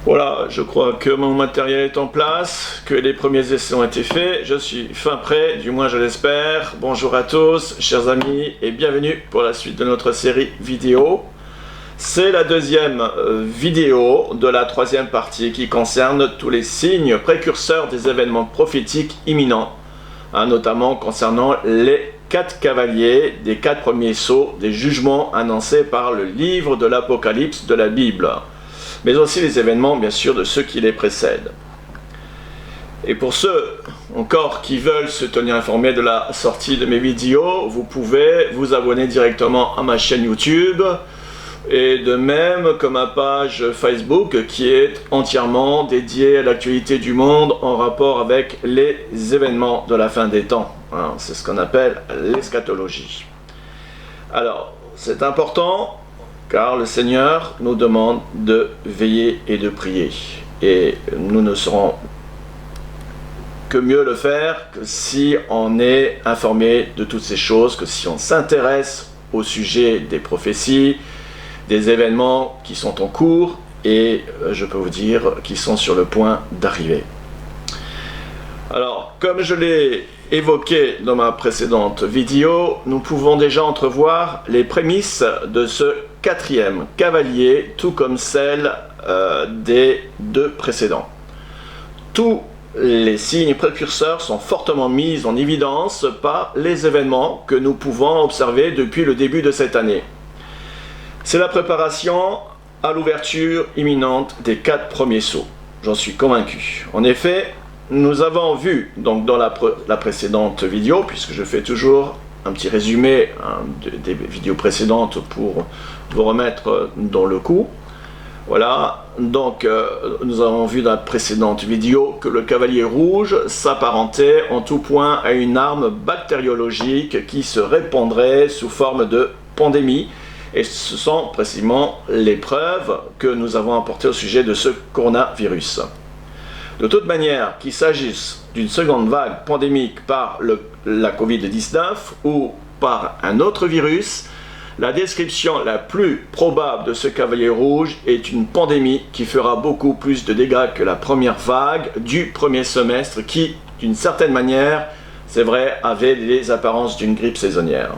Voilà, je crois que mon matériel est en place, que les premiers essais ont été faits. Je suis fin prêt, du moins je l'espère. Bonjour à tous, chers amis, et bienvenue pour la suite de notre série vidéo. C'est la deuxième vidéo de la troisième partie qui concerne tous les signes précurseurs des événements prophétiques imminents, notamment concernant les 4 cavaliers des 4 premiers sceaux des jugements annoncés par le livre de l'Apocalypse de la Bible, mais aussi les événements, bien sûr, de ceux qui les précèdent. Et pour ceux encore qui veulent se tenir informés de la sortie de mes vidéos, vous pouvez vous abonner directement à ma chaîne YouTube, et de même que ma page Facebook qui est entièrement dédiée à l'actualité du monde en rapport avec les événements de la fin des temps. C'est ce qu'on appelle l'eschatologie. Alors, c'est important car le Seigneur nous demande de veiller et de prier. Et nous ne saurons que mieux le faire que si on est informé de toutes ces choses, que si on s'intéresse au sujet des prophéties, des événements qui sont en cours et je peux vous dire qui sont sur le point d'arriver. Alors, comme je l'ai évoqué dans ma précédente vidéo, nous pouvons déjà entrevoir les prémices de ce 4e cavalier, tout comme celles des 2 précédents. Tous les signes précurseurs sont fortement mis en évidence par les événements que nous pouvons observer depuis le début de cette année. C'est la préparation à l'ouverture imminente des 4 premiers sceaux. J'en suis convaincu. En effet, nous avons vu donc dans la précédente vidéo, puisque je fais toujours un petit résumé des vidéos précédentes pour vous remettre dans le coup. Voilà, donc nous avons vu dans la précédente vidéo que le cavalier rouge s'apparentait en tout point à une arme bactériologique qui se répandrait sous forme de pandémie. Et ce sont précisément les preuves que nous avons apportées au sujet de ce coronavirus. De toute manière, qu'il s'agisse d'une seconde vague pandémique par la Covid-19 ou par un autre virus, la description la plus probable de ce cavalier rouge est une pandémie qui fera beaucoup plus de dégâts que la première vague du premier semestre qui, d'une certaine manière, c'est vrai, avait les apparences d'une grippe saisonnière.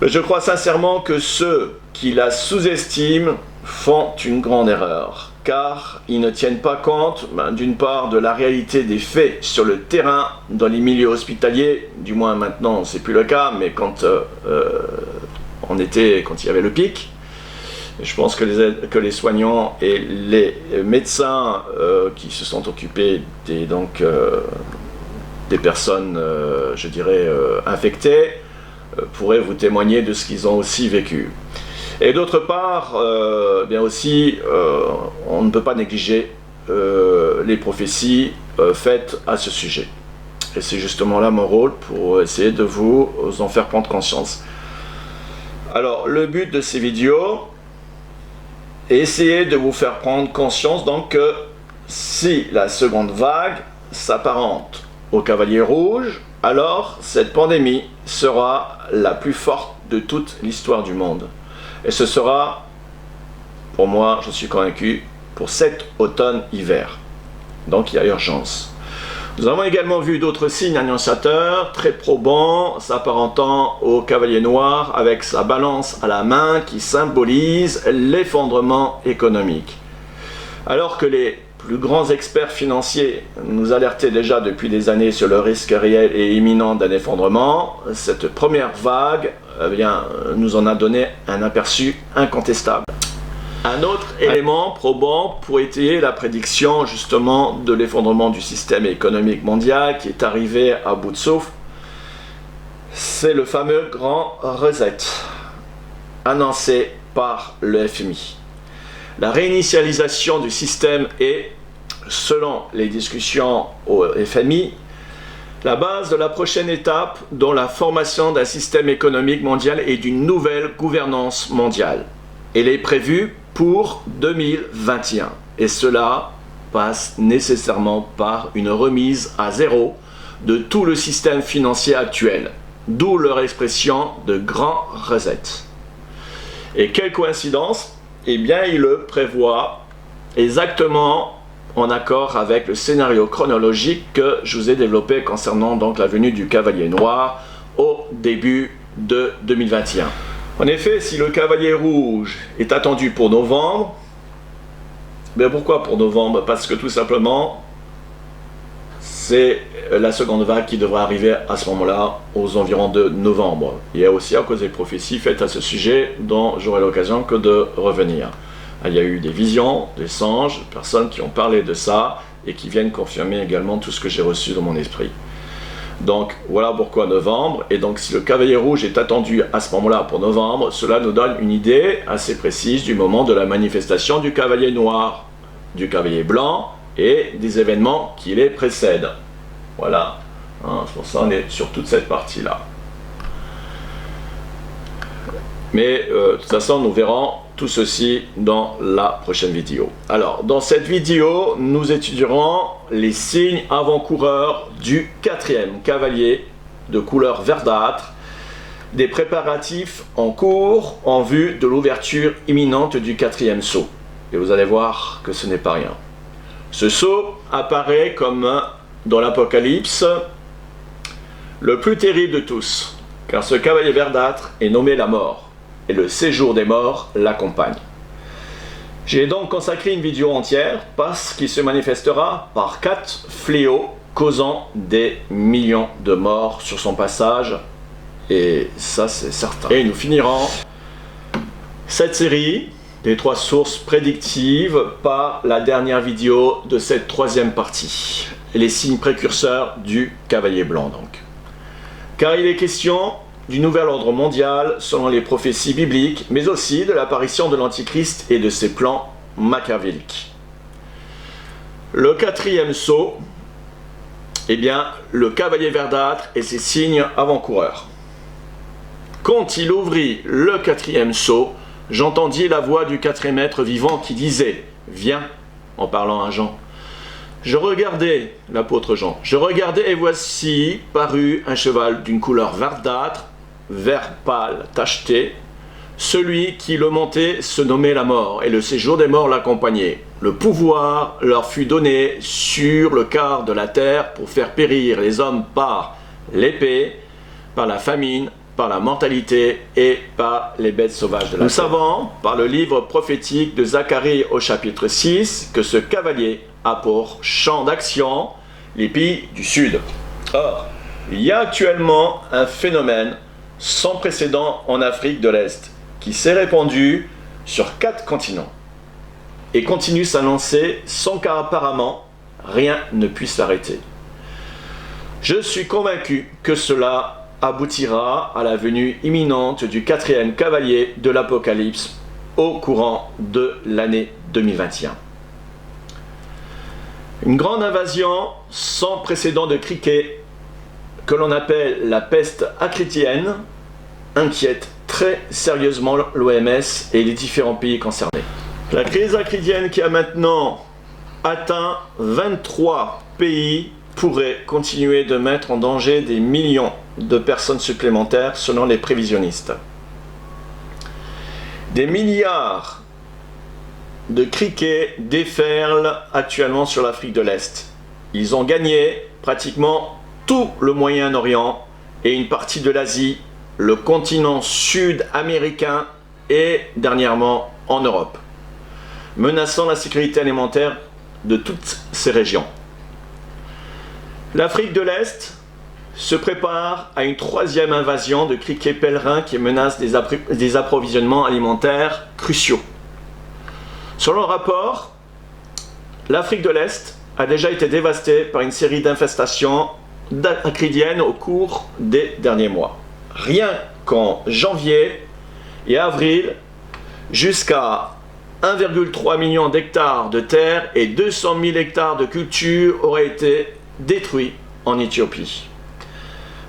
Je crois sincèrement que ceux qui la sous-estiment font une grande erreur, car ils ne tiennent pas compte, d'une part, de la réalité des faits sur le terrain, dans les milieux hospitaliers, du moins maintenant c'est plus le cas, mais quand il y avait le pic, je pense que les soignants et les médecins qui se sont occupés des personnes, je dirais, infectées, pourraient vous témoigner de ce qu'ils ont aussi vécu. Et d'autre part, bien aussi, on ne peut pas négliger les prophéties faites à ce sujet. Et c'est justement là mon rôle pour essayer de vous en faire prendre conscience. Alors, le but de ces vidéos est essayer de vous faire prendre conscience donc que si la seconde vague s'apparente au cavalier rouge, alors cette pandémie sera la plus forte de toute l'histoire du monde. Et ce sera, pour moi, je suis convaincu, pour cet automne-hiver. Donc il y a urgence. Nous avons également vu d'autres signes annonciateurs très probants s'apparentant au cavalier noir avec sa balance à la main qui symbolise l'effondrement économique. Alors que les plus grands experts financiers nous alertaient déjà depuis des années sur le risque réel et imminent d'un effondrement, cette première vague nous en a donné un aperçu incontestable. Un autre élément probant pour étayer la prédiction justement de l'effondrement du système économique mondial qui est arrivé à bout de souffle, c'est le fameux grand reset annoncé par le FMI. La réinitialisation du système est, selon les discussions au FMI, la base de la prochaine étape dans la formation d'un système économique mondial et d'une nouvelle gouvernance mondiale. Elle est prévue pour 2021 et cela passe nécessairement par une remise à zéro de tout le système financier actuel, d'où leur expression de grand reset. Et quelle coïncidence, eh bien il le prévoit exactement en accord avec le scénario chronologique que je vous ai développé concernant donc la venue du cavalier noir au début de 2021. En effet, si le cavalier rouge est attendu pour novembre, ben pourquoi pour novembre? Parce que tout simplement, c'est la seconde vague qui devra arriver à ce moment-là, aux environs de novembre. Il y a aussi à cause des prophéties faites à ce sujet, dont j'aurai l'occasion que de revenir. Il y a eu des visions, des songes, des personnes qui ont parlé de ça et qui viennent confirmer également tout ce que j'ai reçu dans mon esprit. Donc voilà pourquoi novembre, et donc si le cavalier rouge est attendu à ce moment-là pour novembre, cela nous donne une idée assez précise du moment de la manifestation du cavalier noir, du cavalier blanc et des événements qui les précèdent. Voilà, c'est pour ça qu'on est sur toute cette partie-là. Mais de toute façon, nous verrons tout ceci dans la prochaine vidéo. Alors, dans cette vidéo, nous étudierons les signes avant-coureurs du 4e cavalier de couleur verdâtre, des préparatifs en cours en vue de l'ouverture imminente du 4e sceau. Et vous allez voir que ce n'est pas rien. Ce sceau apparaît comme, dans l'Apocalypse, le plus terrible de tous, car ce cavalier verdâtre est nommé la mort. Et le séjour des morts l'accompagne. J'ai donc consacré une vidéo entière parce qu'il se manifestera par 4 fléaux causant des millions de morts sur son passage, et ça c'est certain. Et nous finirons cette série des 3 sources prédictives par la dernière vidéo de cette 3e partie, les signes précurseurs du cavalier blanc donc. Car il est question du nouvel ordre mondial selon les prophéties bibliques, mais aussi de l'apparition de l'Antichrist et de ses plans machiavéliques. Le 4e sceau, eh bien, le cavalier verdâtre et ses signes avant-coureurs. Quand il ouvrit le 4e sceau, j'entendis la voix du 4e être vivant qui disait « Viens », en parlant à Jean. Je regardais, l'apôtre Jean, je regardais et voici parut un cheval d'une couleur verdâtre, vert pâle, tacheté. Celui qui le montait se nommait la mort, et le séjour des morts l'accompagnait. Le pouvoir leur fut donné sur le quart de la terre pour faire périr les hommes par l'épée, par la famine, par la mortalité et par les bêtes sauvages de la terre. Nous savons, par le livre prophétique de Zacharie au chapitre 6, que ce cavalier a pour champ d'action les pays du Sud. Or, il y a actuellement un phénomène sans précédent en Afrique de l'Est, qui s'est répandu sur 4 continents et continue s'annoncer sans qu'apparemment rien ne puisse l'arrêter. Je suis convaincu que cela aboutira à la venue imminente du 4e cavalier de l'Apocalypse au courant de l'année 2021. Une grande invasion sans précédent de criquets que l'on appelle la peste acridienne inquiète très sérieusement l'OMS et les différents pays concernés. La crise acridienne qui a maintenant atteint 23 pays pourrait continuer de mettre en danger des millions de personnes supplémentaires selon les prévisionnistes. Des milliards de criquets déferlent actuellement sur l'Afrique de l'Est. Ils ont gagné pratiquement tout le Moyen-Orient et une partie de l'Asie, le continent sud-américain et dernièrement en Europe, menaçant la sécurité alimentaire de toutes ces régions. L'Afrique de l'Est se prépare à une 3e invasion de criquets pèlerins qui menace des approvisionnements alimentaires cruciaux. Selon le rapport, l'Afrique de l'Est a déjà été dévastée par une série d'infestations acridiennes au cours des derniers mois. Rien qu'en janvier et avril, jusqu'à 1,3 million d'hectares de terre et 200 000 hectares de culture auraient été détruits en Éthiopie.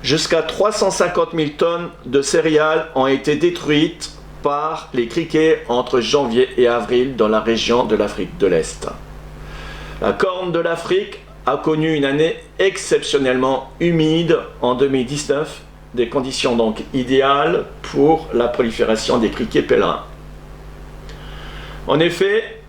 Jusqu'à 350 000 tonnes de céréales ont été détruites par les criquets entre janvier et avril dans la région de l'Afrique de l'Est. La Corne de l'Afrique a connu une année exceptionnellement humide en 2019, des conditions donc idéales pour la prolifération des criquets pèlerins. En effet,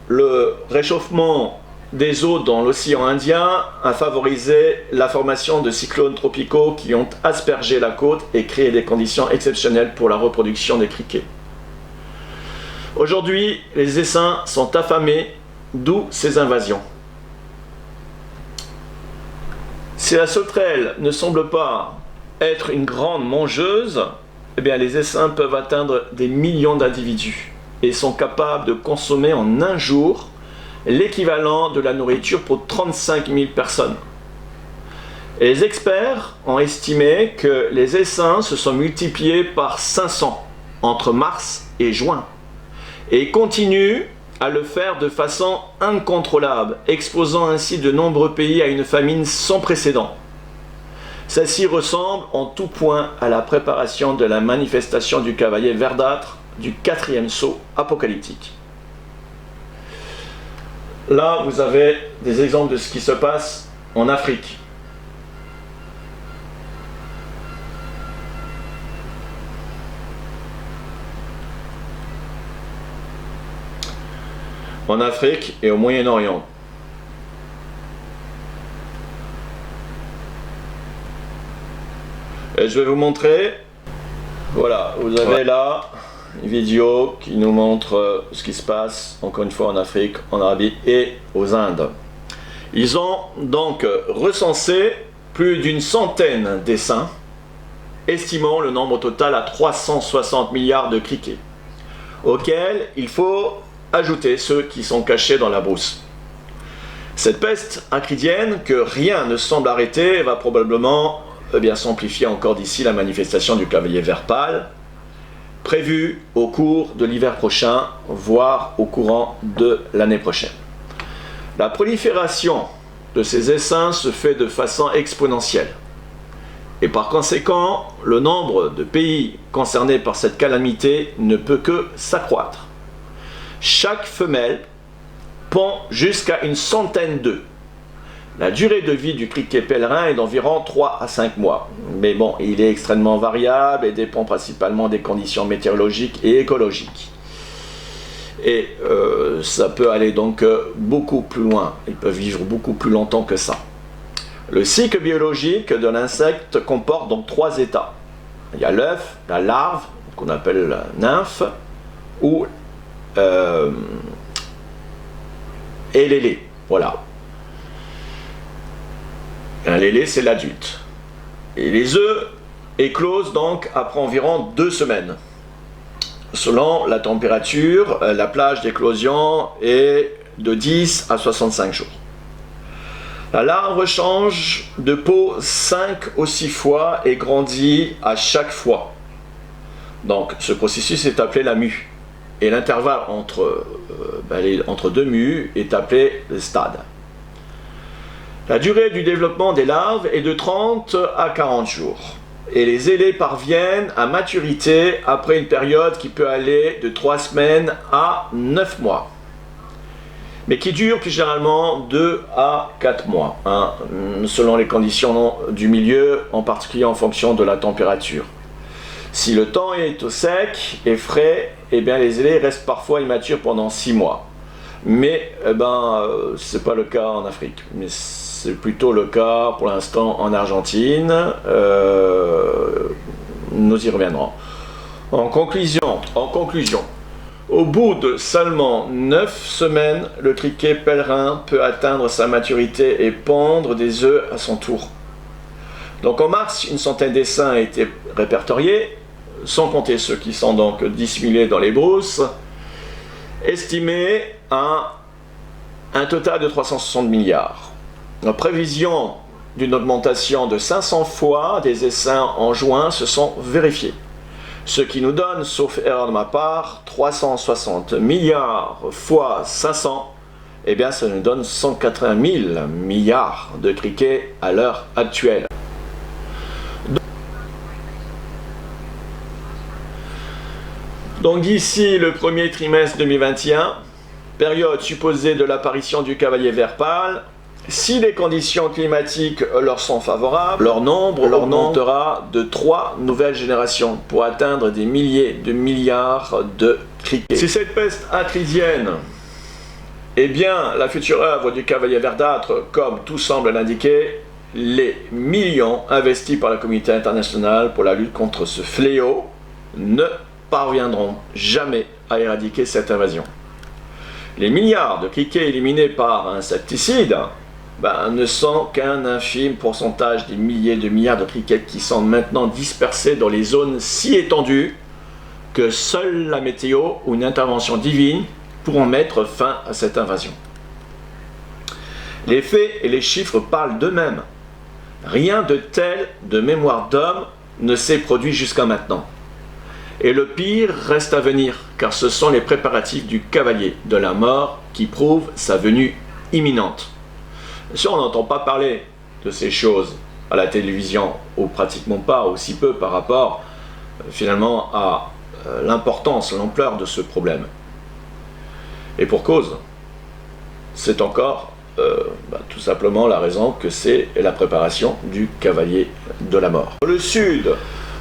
le réchauffement des eaux dans l'océan Indien a favorisé la formation de cyclones tropicaux qui ont aspergé la côte et créé des conditions exceptionnelles pour la reproduction des criquets. Aujourd'hui, les essaims sont affamés, d'où ces invasions. Si la sauterelle ne semble pas être une grande mangeuse, eh bien les essaims peuvent atteindre des millions d'individus et sont capables de consommer en un jour l'équivalent de la nourriture pour 35 000 personnes. Et les experts ont estimé que les essaims se sont multipliés par 500 entre mars et juin et continuent à le faire de façon incontrôlable, exposant ainsi de nombreux pays à une famine sans précédent. Celle-ci ressemble en tout point à la préparation de la manifestation du cavalier verdâtre du 4e sceau apocalyptique. Là, vous avez des exemples de ce qui se passe en Afrique. En Afrique et au Moyen-Orient. Et je vais vous montrer, voilà, vous avez là une vidéo qui nous montre ce qui se passe, encore une fois, en Afrique, en Arabie et aux Indes. Ils ont donc recensé plus d'une centaine d'essaims, estimant le nombre total à 360 milliards de criquets, auxquels il faut ajouter ceux qui sont cachés dans la brousse. Cette peste acridienne, que rien ne semble arrêter, va probablement s'amplifier encore d'ici la manifestation du cavalier vert pâle, prévue au cours de l'hiver prochain, voire au courant de l'année prochaine. La prolifération de ces essaims se fait de façon exponentielle. Et par conséquent, le nombre de pays concernés par cette calamité ne peut que s'accroître. Chaque femelle pond jusqu'à une centaine d'œufs. La durée de vie du criquet pèlerin est d'environ 3 à 5 mois. Mais bon, il est extrêmement variable et dépend principalement des conditions météorologiques et écologiques. Et ça peut aller donc beaucoup plus loin. Ils peuvent vivre beaucoup plus longtemps que ça. Le cycle biologique de l'insecte comporte donc 3 états. Il y a l'œuf, la larve, qu'on appelle la nymphe, ou et l'ailé. Voilà. Un lélé, c'est l'adulte. Et les œufs éclosent donc après environ 2 semaines. Selon la température, la plage d'éclosion est de 10 à 65 jours. La larve change de peau 5 ou 6 fois et grandit à chaque fois. Donc ce processus est appelé la mue. Et l'intervalle entre 2 mues est appelé le stade. La durée du développement des larves est de 30 à 40 jours. Et les ailés parviennent à maturité après une période qui peut aller de 3 semaines à 9 mois. Mais qui dure plus généralement 2 à 4 mois, selon les conditions du milieu, en particulier en fonction de la température. Si le temps est au sec et frais, eh bien les ailés restent parfois immatures pendant 6 mois. Mais c'est pas le cas en Afrique. Mais c'est plutôt le cas pour l'instant en Argentine. Nous y reviendrons. En conclusion, au bout de seulement 9 semaines, le criquet pèlerin peut atteindre sa maturité et pondre des œufs à son tour. Donc en mars, une centaine d'essaims a été répertoriés, sans compter ceux qui sont donc dissimulés dans les brousses, estimés à un total de 360 milliards. La prévision d'une augmentation de 500 fois des essaims en juin se sont vérifiées. Ce qui nous donne, sauf erreur de ma part, 360 milliards fois 500, eh bien ça nous donne 180 000 milliards de criquets à l'heure actuelle. Donc d'ici le premier trimestre 2021, période supposée de l'apparition du cavalier vert pâle, si les conditions climatiques leur sont favorables, leur nombre augmentera de 3 nouvelles générations pour atteindre des milliers de milliards de criquets. Si cette peste acridienne Eh bien, la future œuvre du cavalier verdâtre, comme tout semble l'indiquer, les millions investis par la communauté internationale pour la lutte contre ce fléau ne parviendront jamais à éradiquer cette invasion. Les milliards de criquets éliminés par insecticides ne sont qu'un infime pourcentage des milliers de milliards de criquets qui sont maintenant dispersés dans les zones si étendues que seule la météo ou une intervention divine pourront mettre fin à cette invasion. Les faits et les chiffres parlent d'eux-mêmes. Rien de tel de mémoire d'homme ne s'est produit jusqu'à maintenant. Et le pire reste à venir, car ce sont les préparatifs du cavalier de la mort qui prouvent sa venue imminente. Bien sûr, on n'entend pas parler de ces choses à la télévision, ou pratiquement pas, aussi peu par rapport finalement à l'importance, l'ampleur de ce problème. Et pour cause, c'est encore tout simplement la raison que c'est la préparation du cavalier de la mort. Dans le sud,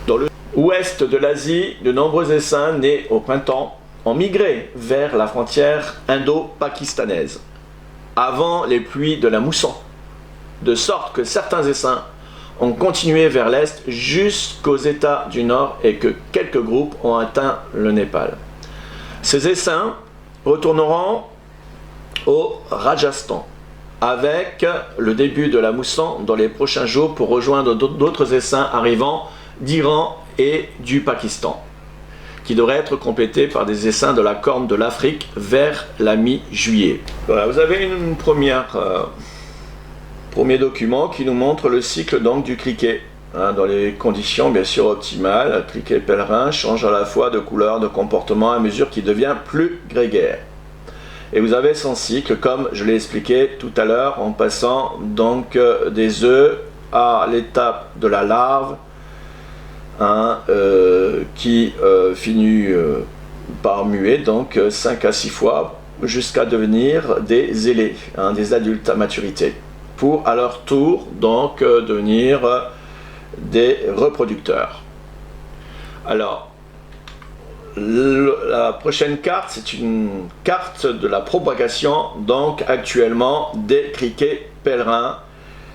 dans le ouest de l'Asie, de nombreux essaims nés au printemps ont migré vers la frontière indo-pakistanaise, avant les pluies de la mousson, de sorte que certains essaims ont continué vers l'est jusqu'aux États du Nord et que quelques groupes ont atteint le Népal. Ces essaims retourneront au Rajasthan avec le début de la mousson dans les prochains jours pour rejoindre d'autres essaims arrivant d'Iran et du Pakistan, qui devraient être complétés par des essaims de la Corne de l'Afrique vers la mi-juillet. Voilà, vous avez une premier document qui nous montre le cycle donc du criquet. Dans les conditions bien sûr optimales, le criquet pèlerin change à la fois de couleur, de comportement à mesure qu'il devient plus grégaire. Et vous avez son cycle, comme je l'ai expliqué tout à l'heure, en passant donc des œufs à l'étape de la larve, qui finit par muer donc 5 à 6 fois jusqu'à devenir des ailés, des adultes à maturité, pour à leur tour donc devenir des reproducteurs. Alors, la prochaine carte, c'est une carte de la propagation donc actuellement des criquets pèlerins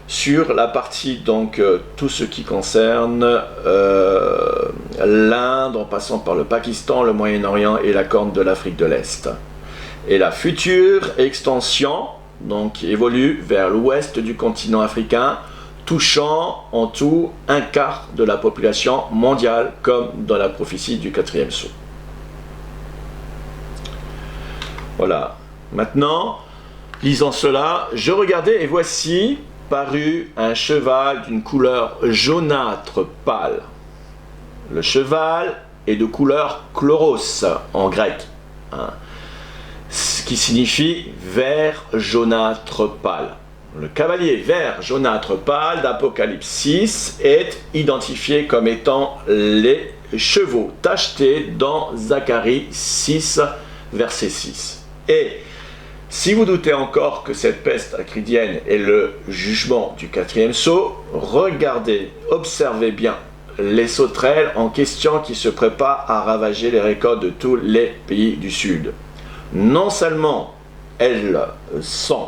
sur la partie donc tout ce qui concerne l'Inde en passant par le Pakistan, le Moyen-Orient et la Corne de l'Afrique de l'Est. Et la future extension donc évolue vers l'ouest du continent africain, touchant en tout un quart de la population mondiale comme dans la prophétie du 4e sceau. Voilà, maintenant, lisant cela, je regardais et voici parut un cheval d'une couleur jaunâtre pâle. Le cheval est de couleur chloros en grec, ce qui signifie vert jaunâtre pâle. Le cavalier vert jaunâtre pâle d'Apocalypse 6 est identifié comme étant les chevaux tachetés dans Zacharie 6, verset 6. Et si vous doutez encore que cette peste acridienne est le jugement du 4e sceau, regardez, observez bien les sauterelles en question qui se préparent à ravager les récoltes de tous les pays du Sud. Non seulement elles sont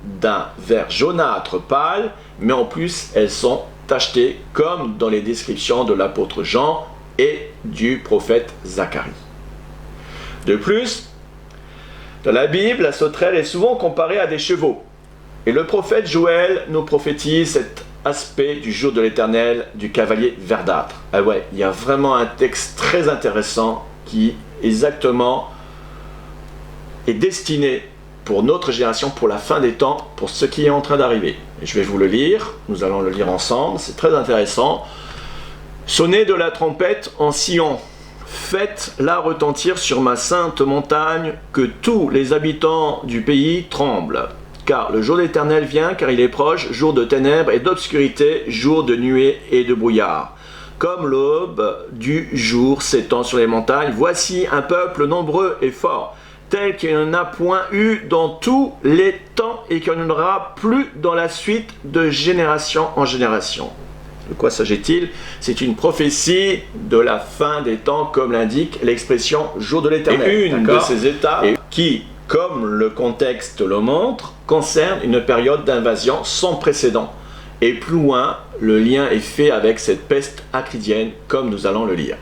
d'un vert jaunâtre pâle, mais en plus elles sont tachetées comme dans les descriptions de l'apôtre Jean et du prophète Zacharie. De plus, dans la Bible, la sauterelle est souvent comparée à des chevaux. Et le prophète Joël nous prophétise cet aspect du jour de l'Éternel du cavalier verdâtre. Ah ouais, il y a vraiment un texte très intéressant qui exactement est destiné pour notre génération, pour la fin des temps, pour ce qui est en train d'arriver. Et je vais vous le lire, nous allons le lire ensemble, c'est très intéressant. Sonnez de la trompette en Sion. Faites-la retentir sur ma sainte montagne, que tous les habitants du pays tremblent. Car le jour de l'Éternel vient, car il est proche, jour de ténèbres et d'obscurité, jour de nuée et de brouillard. Comme l'aube du jour s'étend sur les montagnes, voici un peuple nombreux et fort, tel qu'il n'y en a point eu dans tous les temps et qu'il n'y en aura plus dans la suite de génération en génération. De quoi s'agit-il? C'est une prophétie de la fin des temps, comme l'indique l'expression jour de l'Éternel. Et une de ces étapes qui comme le contexte le montre, concerne une période d'invasion sans précédent. Et plus loin, le lien est fait avec cette peste acridienne, comme nous allons le lire.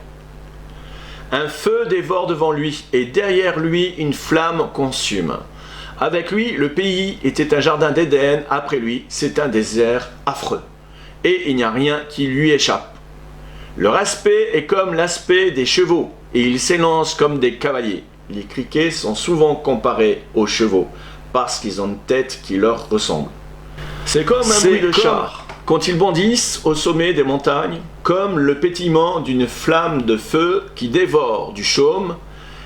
Un feu dévore devant lui, et derrière lui, une flamme consume. Avec lui, le pays était un jardin d'Éden, après lui, c'est un désert affreux. Et il n'y a rien qui lui échappe. Leur aspect est comme l'aspect des chevaux, et ils s'élancent comme des cavaliers. Les criquets sont souvent comparés aux chevaux, parce qu'ils ont une tête qui leur ressemble. C'est comme un bruit de char, quand ils bondissent au sommet des montagnes, comme le pétillement d'une flamme de feu qui dévore du chaume.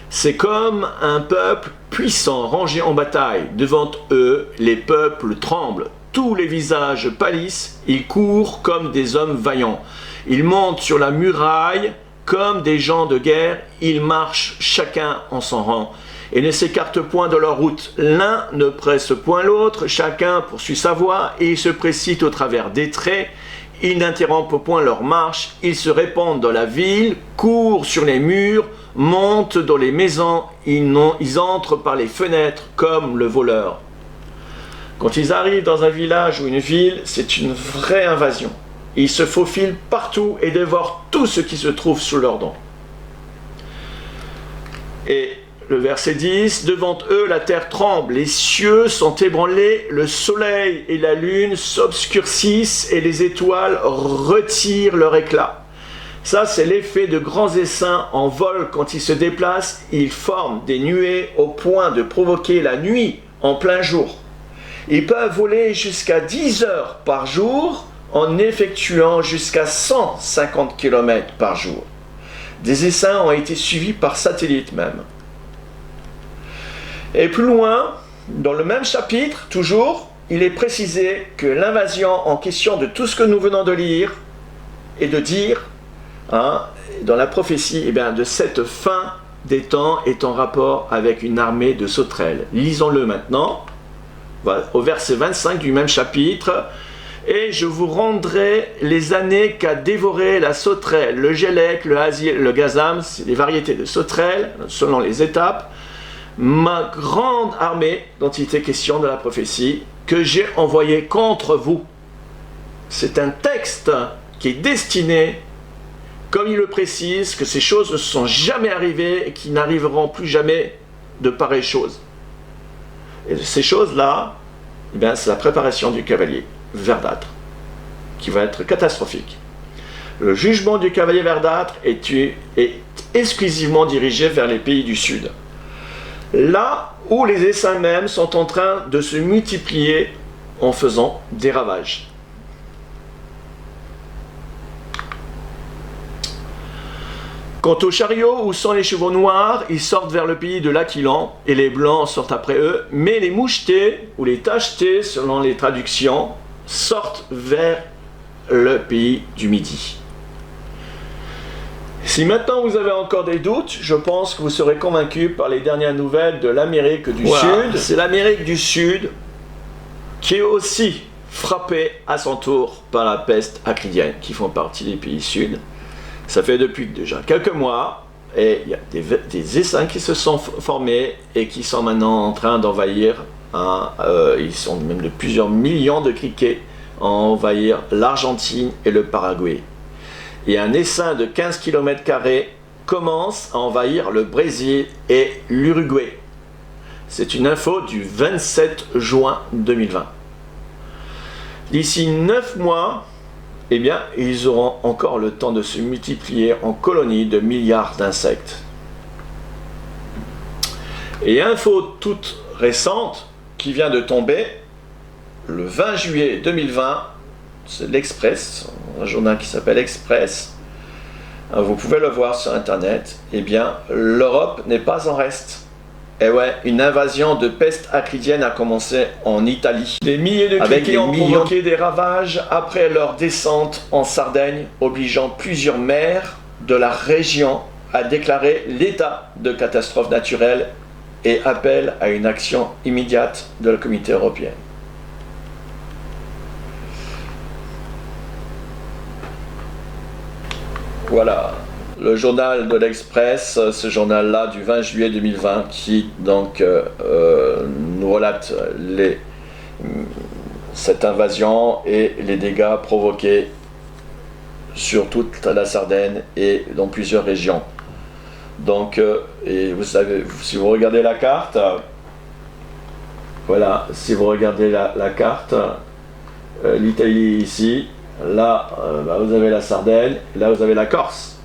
C'est comme un peuple puissant rangé en bataille. Devant eux, les peuples tremblent. Tous les visages pâlissent. Ils courent comme des hommes vaillants. Ils montent sur la muraille comme des gens de guerre. Ils marchent chacun en son rang et ne s'écartent point de leur route. L'un ne presse point l'autre. Chacun poursuit sa voie et ils se précipitent au travers des traits. Ils n'interrompent point leur marche. Ils se répandent dans la ville, courent sur les murs, montent dans les maisons, ils entrent par les fenêtres comme le voleur. Quand ils arrivent dans un village ou une ville, c'est une vraie invasion. Ils se faufilent partout et dévorent tout ce qui se trouve sous leurs dents. Et le verset 10, devant eux la terre tremble, les cieux sont ébranlés, le soleil et la lune s'obscurcissent et les étoiles retirent leur éclat. Ça, c'est l'effet de grands essaims en vol quand ils se déplacent. Ils forment des nuées au point de provoquer la nuit en plein jour. Ils peuvent voler jusqu'à 10 heures par jour en effectuant jusqu'à 150 km par jour. Des essaims ont été suivis par satellite même. Et plus loin, dans le même chapitre, toujours, il est précisé que l'invasion en question de tout ce que nous venons de lire et de dire, dans la prophétie, de cette fin des temps est en rapport avec une armée de sauterelles. Lisons-le maintenant, au verset 25 du même chapitre. Et je vous rendrai les années qu'a dévoré la sauterelle, le gélec, le hasile, le gazam, c'est des variétés de sauterelles, selon les étapes, ma grande armée, dont il était question de la prophétie, que j'ai envoyée contre vous. C'est un texte qui est destiné, comme il le précise, que ces choses ne sont jamais arrivées et qui n'arriveront plus jamais de pareilles choses. Et ces choses-là, c'est la préparation du cavalier verdâtre, qui va être catastrophique. Le jugement du cavalier verdâtre est exclusivement dirigé vers les pays du Sud. Là où les essaims même sont en train de se multiplier en faisant des ravages. Quant aux chariots où sont les chevaux noirs, ils sortent vers le pays de l'Aquilon et les blancs sortent après eux, mais les mouchetés ou les tachetés, selon les traductions, sortent vers le pays du Midi. Si maintenant vous avez encore des doutes, je pense que vous serez convaincus par les dernières nouvelles de l'Amérique du Sud. C'est l'Amérique du Sud qui est aussi frappée à son tour par la peste acridienne, qui font partie des pays sud. Ça fait depuis déjà quelques mois, et il y a des essaims qui se sont formés et qui sont maintenant en train d'envahir, ils sont même de plusieurs millions de criquets à envahir l'Argentine et le Paraguay. Et un essaim de 15 km² commence à envahir le Brésil et l'Uruguay. C'est une info du 27 juin 2020. D'ici 9 mois, ils auront encore le temps de se multiplier en colonies de milliards d'insectes. Et info toute récente qui vient de tomber, le 20 juillet 2020, c'est l'Express, un journal qui s'appelle Express, vous pouvez le voir sur internet, l'Europe n'est pas en reste. Une invasion de peste acridienne a commencé en Italie. Des milliers de criquets ont provoqué des ravages après leur descente en Sardaigne, obligeant plusieurs maires de la région à déclarer l'état de catastrophe naturelle et appellent à une action immédiate de la Communauté européenne. Voilà, le journal de l'Express, ce journal-là du 20 juillet 2020, qui donc nous relate cette invasion et les dégâts provoqués sur toute la Sardaigne et dans plusieurs régions. Donc, et vous savez, si vous regardez la carte, voilà, si vous regardez la carte, l'Italie ici, là vous avez la Sardaigne, là vous avez la Corse.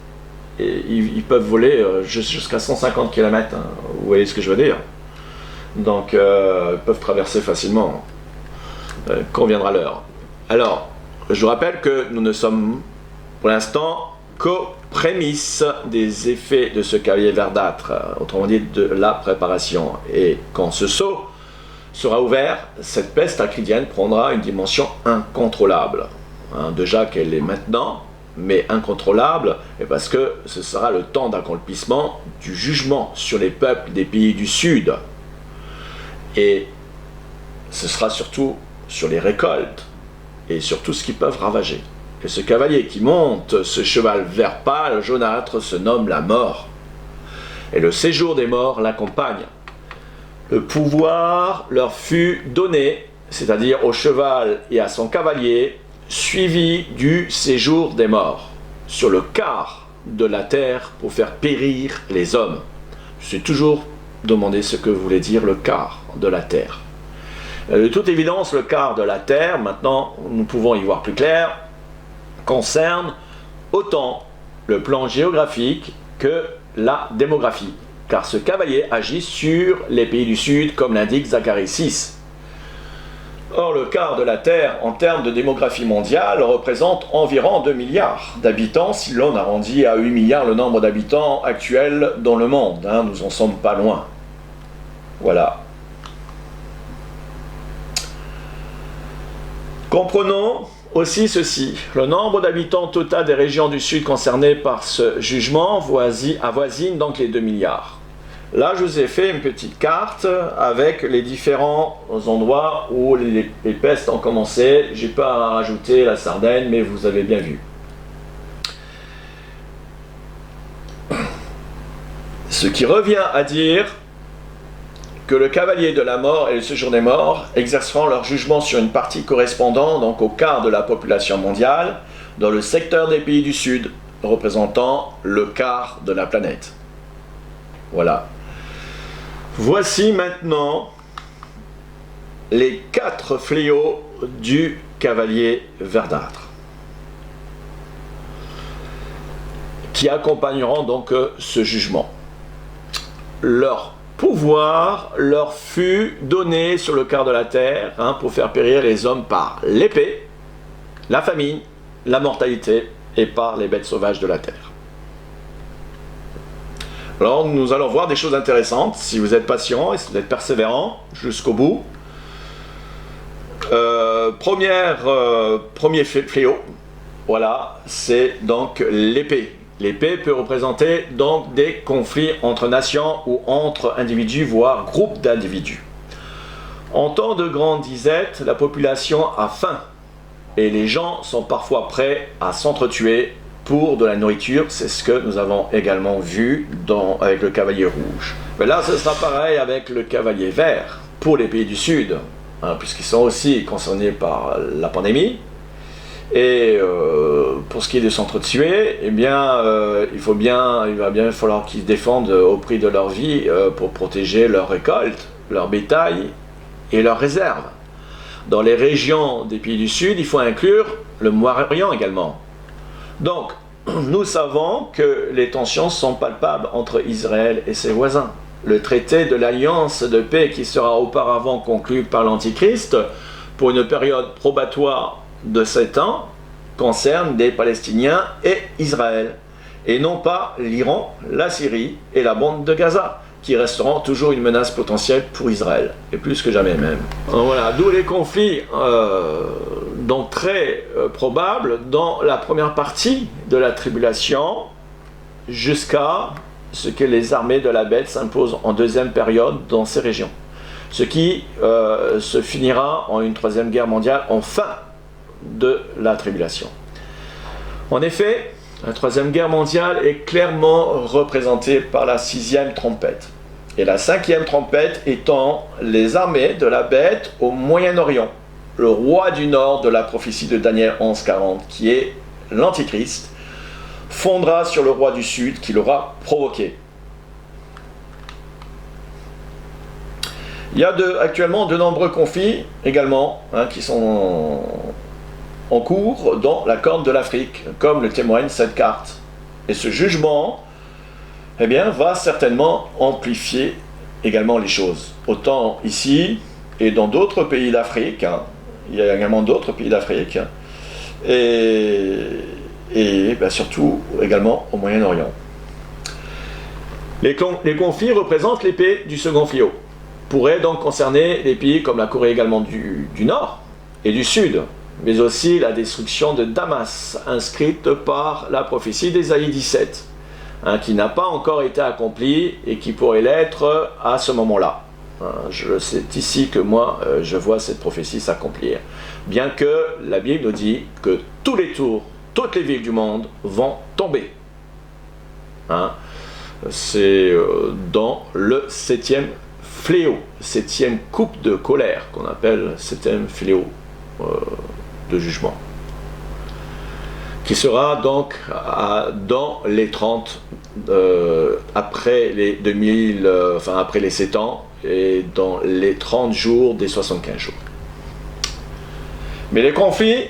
Et ils peuvent voler jusqu'à 150 km, hein, vous voyez ce que je veux dire. Donc ils peuvent traverser facilement, quand viendra l'heure. Alors, je vous rappelle que nous ne sommes pour l'instant qu'aux prémices des effets de ce cavalier verdâtre, autrement dit de la préparation. Et quand ce sceau sera ouvert, cette peste acridienne prendra une dimension incontrôlable. Hein, déjà qu'elle est maintenant, mais incontrôlable, et parce que ce sera le temps d'accomplissement du jugement sur les peuples des pays du Sud. Et ce sera surtout sur les récoltes et sur tout ce qu'ils peuvent ravager. Et ce cavalier qui monte, ce cheval vert pâle, jaunâtre, se nomme la mort. Et le séjour des morts l'accompagne. Le pouvoir leur fut donné, c'est-à-dire au cheval et à son cavalier, suivi du séjour des morts, sur le quart de la terre pour faire périr les hommes. Je suis toujours demandé ce que voulait dire le quart de la terre. De toute évidence, le quart de la terre, maintenant nous pouvons y voir plus clair, concerne autant le plan géographique que la démographie, car ce cavalier agit sur les pays du Sud, comme l'indique Zacharie 6. Or, le quart de la Terre, en termes de démographie mondiale, représente environ 2 milliards d'habitants, si l'on arrondit à 8 milliards le nombre d'habitants actuels dans le monde. Hein, nous en sommes pas loin. Voilà. Comprenons aussi ceci. Le nombre d'habitants total des régions du Sud concernées par ce jugement avoisine donc les 2 milliards. Là, je vous ai fait une petite carte avec les différents endroits où les pestes ont commencé. Je n'ai pas rajouté la Sardaigne, mais vous avez bien vu. Ce qui revient à dire que le cavalier de la mort et le séjour des morts exerceront leur jugement sur une partie correspondant donc au quart de la population mondiale dans le secteur des pays du Sud, représentant le quart de la planète. Voilà. Voici maintenant les 4 fléaux du cavalier verdâtre qui accompagneront donc ce jugement. Leur pouvoir leur fut donné sur le quart de la terre pour faire périr les hommes par l'épée, la famine, la mortalité et par les bêtes sauvages de la terre. Alors nous allons voir des choses intéressantes si vous êtes patient et si vous êtes persévérant jusqu'au bout. Premier fléau, voilà, c'est donc l'épée. L'épée peut représenter donc des conflits entre nations ou entre individus, voire groupes d'individus. En temps de grande disette, la population a faim et les gens sont parfois prêts à s'entretuer pour de la nourriture. C'est ce que nous avons également vu avec le cavalier rouge. Mais là, ce sera pareil avec le cavalier vert pour les pays du Sud, puisqu'ils sont aussi concernés par la pandémie. Et pour ce qui est de s'entretuer, eh bien, il va bien falloir qu'ils défendent au prix de leur vie pour protéger leurs récoltes, leur bétail et leurs réserves. Dans les régions des pays du Sud, il faut inclure le Moyen-Orient également. Donc, nous savons que les tensions sont palpables entre Israël et ses voisins. Le traité de l'alliance de paix qui sera auparavant conclu par l'Antichrist pour une période probatoire de 7 ans concerne des Palestiniens et Israël, et non pas l'Iran, la Syrie et la bande de Gaza, qui resteront toujours une menace potentielle pour Israël, et plus que jamais même. Voilà, d'où les conflits donc très probables dans la première partie de la tribulation, jusqu'à ce que les armées de la bête s'imposent en deuxième période dans ces régions. Ce qui se finira en une troisième guerre mondiale en fin de la tribulation. En effet, La Troisième Guerre mondiale est clairement représentée par la 6e trompette. Et la 5e trompette étant les armées de la bête au Moyen-Orient, le roi du Nord de la prophétie de Daniel 11:40, qui est l'Antichrist, fondera sur le roi du Sud qui l'aura provoqué. Il y a actuellement de nombreux conflits également qui sont en cours dans la Corne de l'Afrique, comme le témoigne cette carte. Et ce jugement va certainement amplifier également les choses. Autant ici et dans d'autres pays d'Afrique, il y a également d'autres pays d'Afrique, et surtout également au Moyen-Orient. Les conflits représentent l'épée du second fléau. Pourraient donc concerner les pays comme la Corée également du Nord et du Sud, mais aussi la destruction de Damas, inscrite par la prophétie d'Ésaïe 17, qui n'a pas encore été accomplie et qui pourrait l'être à ce moment-là. C'est ici que moi, je vois cette prophétie s'accomplir. Bien que la Bible nous dit que tous les tours, toutes les villes du monde vont tomber. C'est dans le 7e fléau, 7e coupe de colère, qu'on appelle 7e fléau de jugement, qui sera donc dans les 30, après les 2000, après les 7 ans, et dans les 30 jours des 75 jours. Mais les conflits,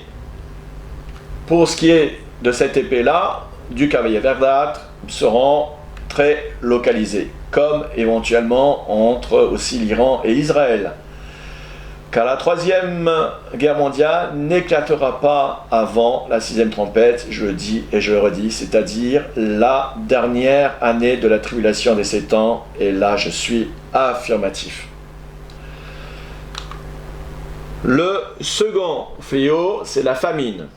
pour ce qui est de cette épée-là, du cavalier verdâtre, seront très localisés, comme éventuellement entre aussi l'Iran et Israël. Car la Troisième Guerre mondiale n'éclatera pas avant la 6e trompette, je le dis et je le redis, c'est-à-dire la dernière année de la tribulation des 7 ans, et là je suis affirmatif. Le second fléau, c'est la famine.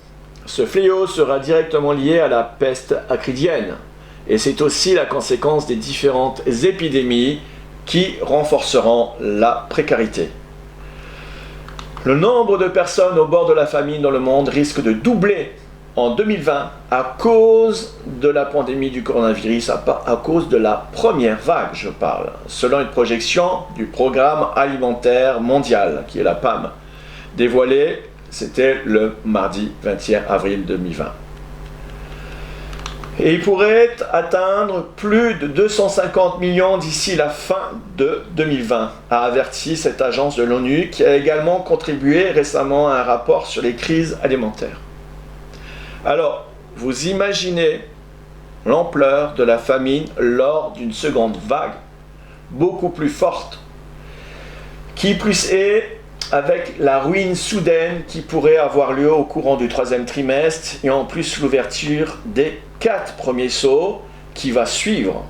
Ce fléau sera directement lié à la peste acridienne, et c'est aussi la conséquence des différentes épidémies qui renforceront la précarité. Le nombre de personnes au bord de la famine dans le monde risque de doubler en 2020 à cause de la pandémie du coronavirus, à cause de la première vague, je parle, selon une projection du Programme alimentaire mondial, qui est la PAM, dévoilée, c'était le mardi 21 avril 2020. Et il pourrait atteindre plus de 250 millions d'ici la fin de 2020, a averti cette agence de l'ONU, qui a également contribué récemment à un rapport sur les crises alimentaires. Alors, vous imaginez l'ampleur de la famine lors d'une seconde vague, beaucoup plus forte, qui plus est avec la ruine soudaine qui pourrait avoir lieu au courant du 3e trimestre, et en plus l'ouverture des 4 premiers sauts qui va suivre,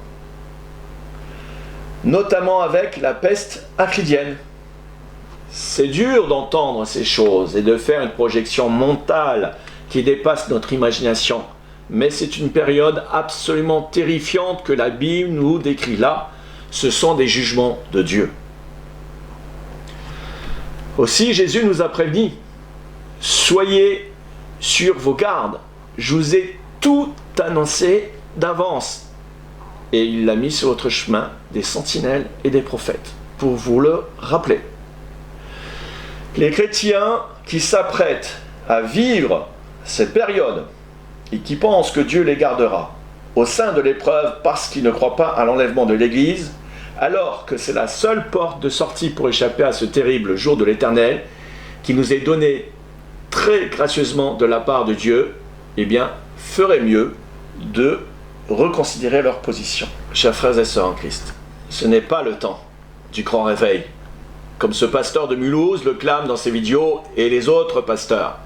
notamment avec la peste acridienne. C'est dur d'entendre ces choses et de faire une projection mentale qui dépasse notre imagination, mais c'est une période absolument terrifiante que la Bible nous décrit là. Ce sont des jugements de Dieu. Aussi, Jésus nous a prévenu, soyez sur vos gardes, je vous ai tout annoncé d'avance. Et il a mis sur votre chemin des sentinelles et des prophètes, pour vous le rappeler. Les chrétiens qui s'apprêtent à vivre cette période et qui pensent que Dieu les gardera au sein de l'épreuve parce qu'ils ne croient pas à l'enlèvement de l'Église, alors que c'est la seule porte de sortie pour échapper à ce terrible jour de l'Éternel qui nous est donné très gracieusement de la part de Dieu, ferait mieux de reconsidérer leur position. Chers frères et sœurs en Christ, ce n'est pas le temps du grand réveil, comme ce pasteur de Mulhouse le clame dans ses vidéos et les autres pasteurs,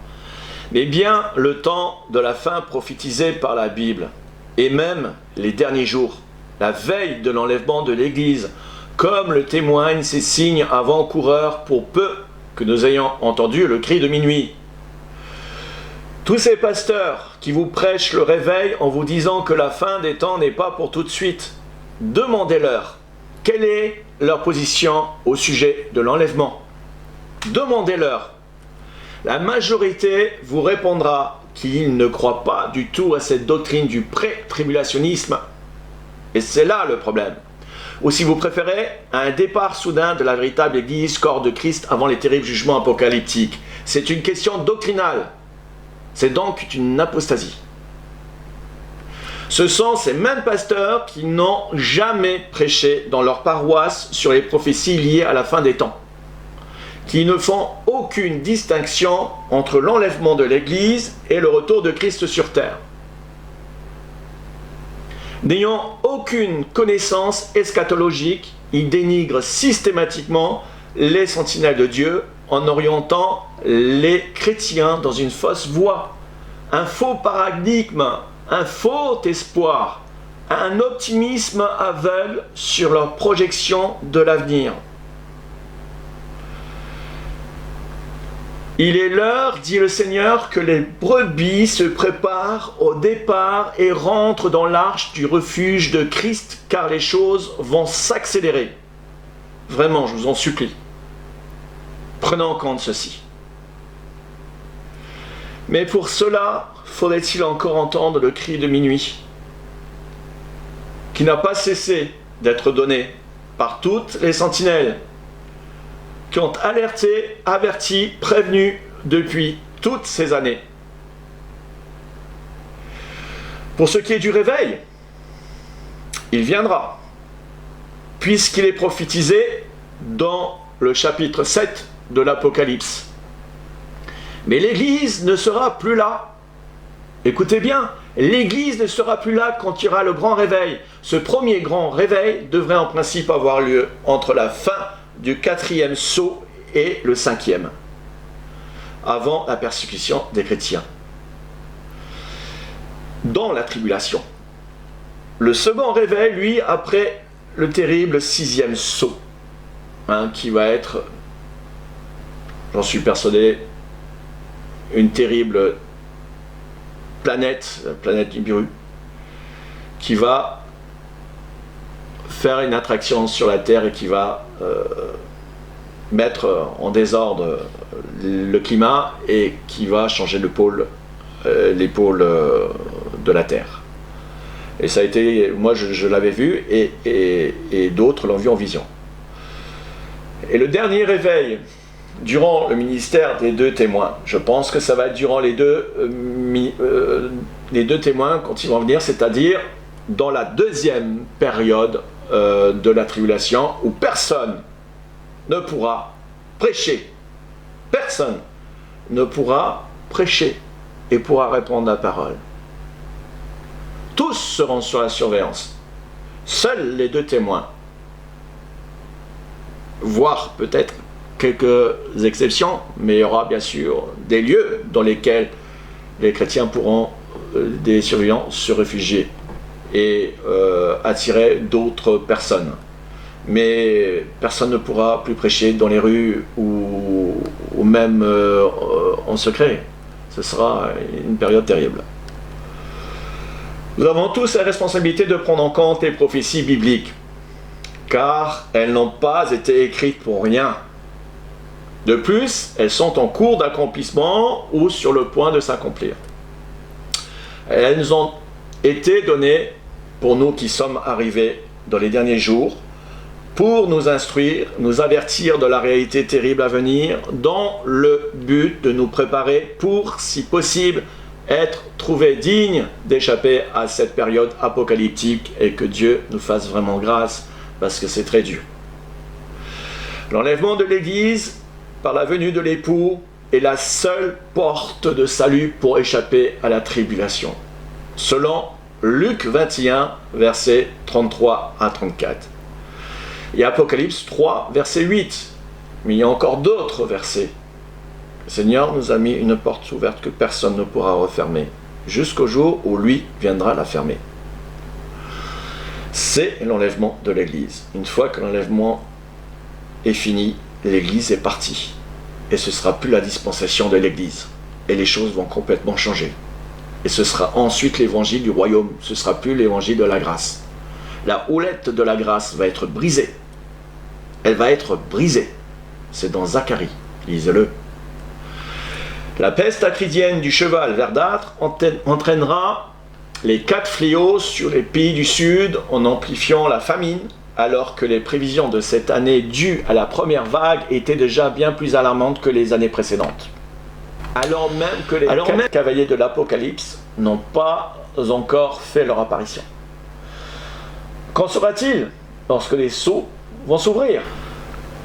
mais bien le temps de la fin prophétisée par la Bible, et même les derniers jours, la veille de l'enlèvement de l'Église, comme le témoignent ces signes avant-coureurs pour peu que nous ayons entendu le cri de minuit. Tous ces pasteurs qui vous prêchent le réveil en vous disant que la fin des temps n'est pas pour tout de suite, demandez-leur quelle est leur position au sujet de l'enlèvement. Demandez-leur. La majorité vous répondra qu'ils ne croient pas du tout à cette doctrine du pré-tribulationnisme. Et c'est là le problème. Ou si vous préférez, un départ soudain de la véritable Église, corps de Christ, avant les terribles jugements apocalyptiques. C'est une question doctrinale. C'est donc une apostasie. Ce sont ces mêmes pasteurs qui n'ont jamais prêché dans leur paroisse sur les prophéties liées à la fin des temps, qui ne font aucune distinction entre l'enlèvement de l'Église et le retour de Christ sur terre. N'ayant aucune connaissance eschatologique, ils dénigrent systématiquement les sentinelles de Dieu en orientant les chrétiens dans une fausse voie, un faux paradigme, un faux espoir, un optimisme aveugle sur leur projection de l'avenir. Il est l'heure, dit le Seigneur, que les brebis se préparent au départ et rentrent dans l'arche du refuge de Christ, car les choses vont s'accélérer. Vraiment, je vous en supplie. Prenez en compte ceci. Mais pour cela, faudrait-il encore entendre le cri de minuit, qui n'a pas cessé d'être donné par toutes les sentinelles, qui ont alerté, averti, prévenu depuis toutes ces années. Pour ce qui est du réveil, il viendra, puisqu'il est prophétisé dans le chapitre 7 de l'Apocalypse. Mais l'Église ne sera plus là. Écoutez bien, l'Église ne sera plus là quand il y aura le grand réveil. Ce premier grand réveil devrait en principe avoir lieu entre la fin du 4e sceau et le 5e, avant la persécution des chrétiens, dans la tribulation. Le second réveil, lui, après le terrible 6e sceau, qui va être, j'en suis persuadé, une terrible planète, la planète Nibiru, qui va faire une attraction sur la Terre et qui va mettre en désordre le climat et qui va changer les pôles de la Terre. Et ça a été, moi je l'avais vu et d'autres l'ont vu en vision. Et le dernier réveil, durant le ministère des deux témoins, je pense que ça va être durant les deux témoins quand ils vont venir, c'est-à-dire dans la deuxième période de la tribulation, où personne ne pourra prêcher. Personne ne pourra prêcher et pourra répondre à la parole. Tous seront sur la surveillance. Seuls les deux témoins, voire peut-être quelques exceptions, mais il y aura bien sûr des lieux dans lesquels les chrétiens pourront, des surveillants, se réfugier et attirer d'autres personnes. Mais personne ne pourra plus prêcher dans les rues ou même en secret. Ce sera une période terrible. Nous avons tous la responsabilité de prendre en compte les prophéties bibliques, car elles n'ont pas été écrites pour rien. De plus, elles sont en cours d'accomplissement ou sur le point de s'accomplir. Elles nous ont été données pour nous qui sommes arrivés dans les derniers jours, pour nous instruire, nous avertir de la réalité terrible à venir, dans le but de nous préparer pour, si possible, être trouvés dignes d'échapper à cette période apocalyptique et que Dieu nous fasse vraiment grâce, parce que c'est très dur. L'enlèvement de l'Église par la venue de l'époux est la seule porte de salut pour échapper à la tribulation, selon Luc 21, versets 33 à 34. Et Apocalypse 3, verset 8. Mais il y a encore d'autres versets. Le Seigneur nous a mis une porte ouverte que personne ne pourra refermer, jusqu'au jour où lui viendra la fermer. C'est l'enlèvement de l'Église. Une fois que l'enlèvement est fini, l'Église est partie. Et ce ne sera plus la dispensation de l'Église. Et les choses vont complètement changer. Et ce sera ensuite l'évangile du royaume. Ce ne sera plus l'évangile de la grâce. La houlette de la grâce va être brisée. Elle va être brisée. C'est dans Zacharie. Lisez-le. La peste acridienne du cheval verdâtre entraînera les 4 fléaux sur les pays du Sud en amplifiant la famine, alors que les prévisions de cette année dues à la première vague étaient déjà bien plus alarmantes que les années précédentes. Alors même que les cavaliers de l'Apocalypse n'ont pas encore fait leur apparition. Qu'en sera-t-il lorsque les sceaux vont s'ouvrir?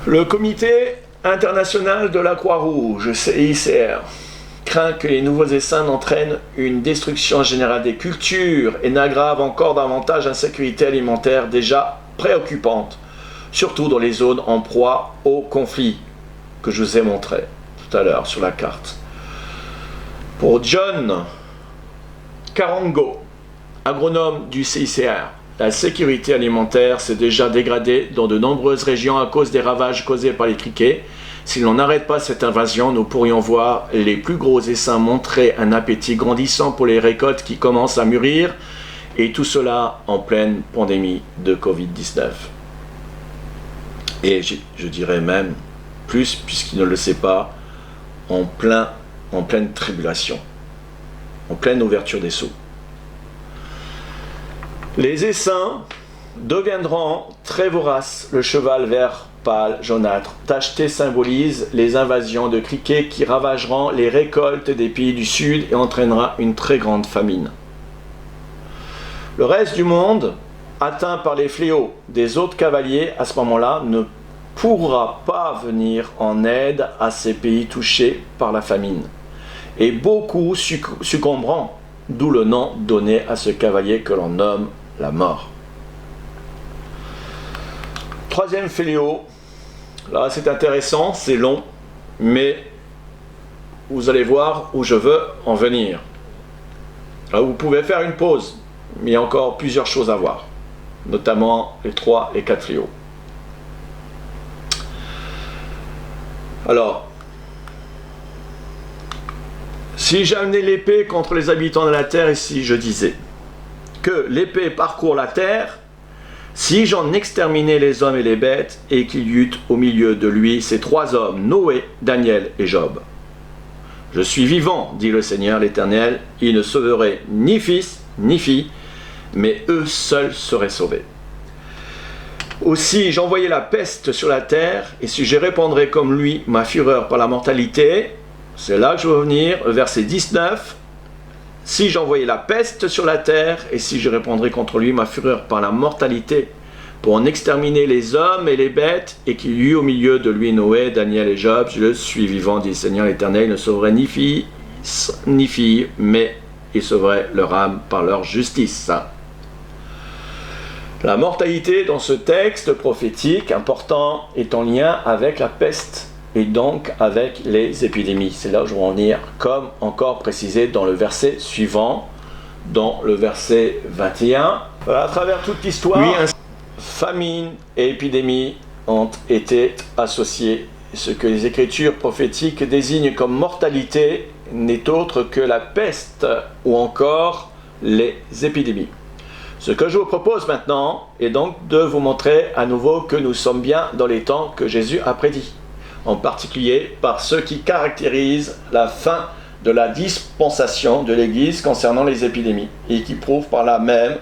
Le Comité international de la Croix-Rouge, CICR, craint que les nouveaux essaims n'entraînent une destruction générale des cultures et n'aggravent encore davantage l'insécurité alimentaire déjà préoccupante, surtout dans les zones en proie au conflit que je vous ai montré tout à l'heure sur la carte. Pour John Carango, agronome du CICR, la sécurité alimentaire s'est déjà dégradée dans de nombreuses régions à cause des ravages causés par les criquets. Si l'on n'arrête pas cette invasion, nous pourrions voir les plus gros essaims montrer un appétit grandissant pour les récoltes qui commencent à mûrir, et tout cela en pleine pandémie de Covid-19. Et je dirais même plus, puisqu'il ne le sait pas, en pleine tribulation, en pleine ouverture des sceaux. Les essaims deviendront très voraces, le cheval vert pâle, jaunâtre, tacheté symbolise les invasions de criquets qui ravageront les récoltes des pays du Sud et entraînera une très grande famine. Le reste du monde, atteint par les fléaux des autres cavaliers, à ce moment-là, ne pourra pas venir en aide à ces pays touchés par la famine. Et beaucoup succomberont, d'où le nom donné à ce cavalier que l'on nomme la mort. Troisième fléau, là c'est intéressant, c'est long, mais vous allez voir où je veux en venir. Là, vous pouvez faire une pause, mais il y a encore plusieurs choses à voir, notamment les 3 et 4 fléaux. Alors, si j'amenais l'épée contre les habitants de la terre, et si je disais que l'épée parcourt la terre, si j'en exterminais les hommes et les bêtes, et qu'il y eût au milieu de lui ces 3 hommes, Noé, Daniel et Job. Je suis vivant, dit le Seigneur l'Éternel, il ne sauverait ni fils ni fille, mais eux seuls seraient sauvés. Aussi j'envoyais la peste sur la terre, et si je répandrais comme lui ma fureur par la mortalité, c'est là que je veux venir, verset 19, si j'envoyais la peste sur la terre, et si je répandrais contre lui ma fureur par la mortalité, pour en exterminer les hommes et les bêtes, et qu'il y eut au milieu de lui Noé, Daniel et Job, je suis vivant, dit le Seigneur l'Éternel, il ne sauverait ni fils ni fille, mais il sauverait leur âme par leur justice. La mortalité dans ce texte prophétique important est en lien avec la peste et donc avec les épidémies. C'est là où je vais en venir, comme encore précisé dans le verset suivant, dans le verset 21. À travers toute l'histoire, famine et épidémie ont été associées. Ce que les Écritures prophétiques désignent comme mortalité n'est autre que la peste ou encore les épidémies. Ce que je vous propose maintenant est donc de vous montrer à nouveau que nous sommes bien dans les temps que Jésus a prédits, en particulier par ce qui caractérise la fin de la dispensation de l'Église concernant les épidémies, et qui prouve par là même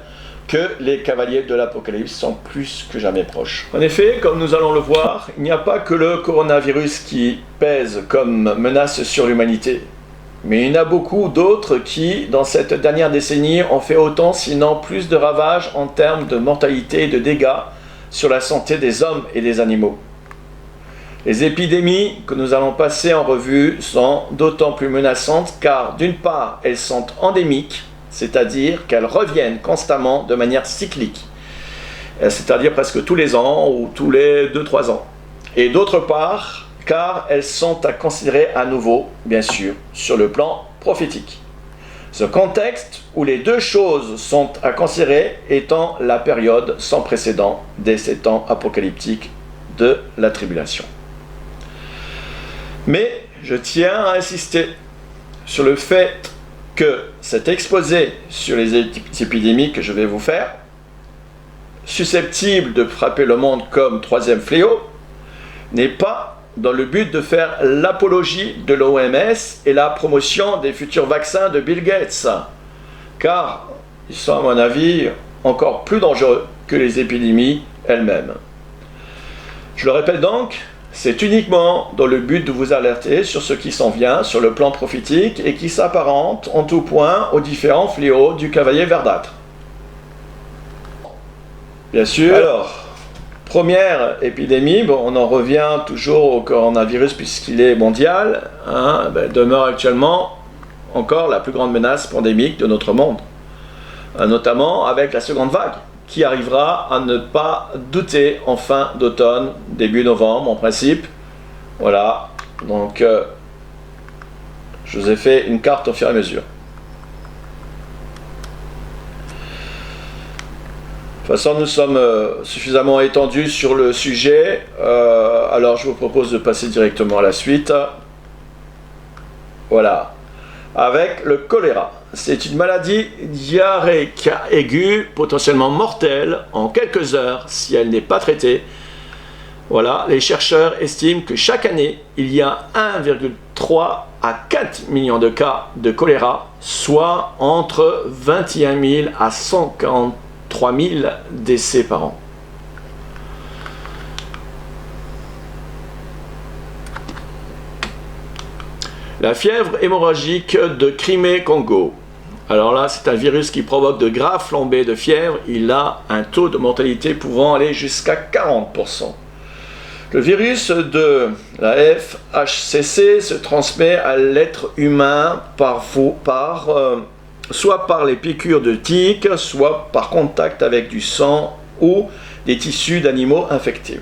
que les cavaliers de l'Apocalypse sont plus que jamais proches. En effet, comme nous allons le voir, il n'y a pas que le coronavirus qui pèse comme menace sur l'humanité, mais il y en a beaucoup d'autres qui, dans cette dernière décennie, ont fait autant, sinon plus de ravages en termes de mortalité et de dégâts sur la santé des hommes et des animaux. Les épidémies que nous allons passer en revue sont d'autant plus menaçantes car, d'une part, elles sont endémiques, c'est-à-dire qu'elles reviennent constamment de manière cyclique, c'est-à-dire presque tous les ans ou tous les 2-3 ans. Et d'autre part, car elles sont à considérer à nouveau, bien sûr, sur le plan prophétique. Ce contexte où les deux choses sont à considérer étant la période sans précédent des 7 ans apocalyptiques de la tribulation. Mais je tiens à insister sur le fait que cet exposé sur les épidémies que je vais vous faire, susceptible de frapper le monde comme 3e fléau, n'est pas dans le but de faire l'apologie de l'OMS et la promotion des futurs vaccins de Bill Gates, car ils sont à mon avis encore plus dangereux que les épidémies elles-mêmes. Je le répète donc, c'est uniquement dans le but de vous alerter sur ce qui s'en vient sur le plan prophétique et qui s'apparente en tout point aux différents fléaux du cavalier verdâtre. Bien sûr, alors, première épidémie, bon, on en revient toujours au coronavirus puisqu'il est mondial, demeure actuellement encore la plus grande menace pandémique de notre monde, notamment avec la seconde vague, qui arrivera à ne pas douter en fin d'automne, début novembre en principe. Voilà, donc je vous ai fait une carte au fur et à mesure. De toute façon, nous sommes suffisamment étendus sur le sujet, alors je vous propose de passer directement à la suite. Voilà, avec le choléra. C'est une maladie diarrhéique aiguë, potentiellement mortelle, en quelques heures si elle n'est pas traitée. Voilà, les chercheurs estiment que chaque année, il y a 1,3 à 4 millions de cas de choléra, soit entre 21 000 à 143 000 décès par an. La fièvre hémorragique de Crimée-Congo. Alors là, c'est un virus qui provoque de graves flambées de fièvre. Il a un taux de mortalité pouvant aller jusqu'à 40%. Le virus de la FHCC se transmet à l'être humain soit par les piqûres de tiques, soit par contact avec du sang ou des tissus d'animaux infectés.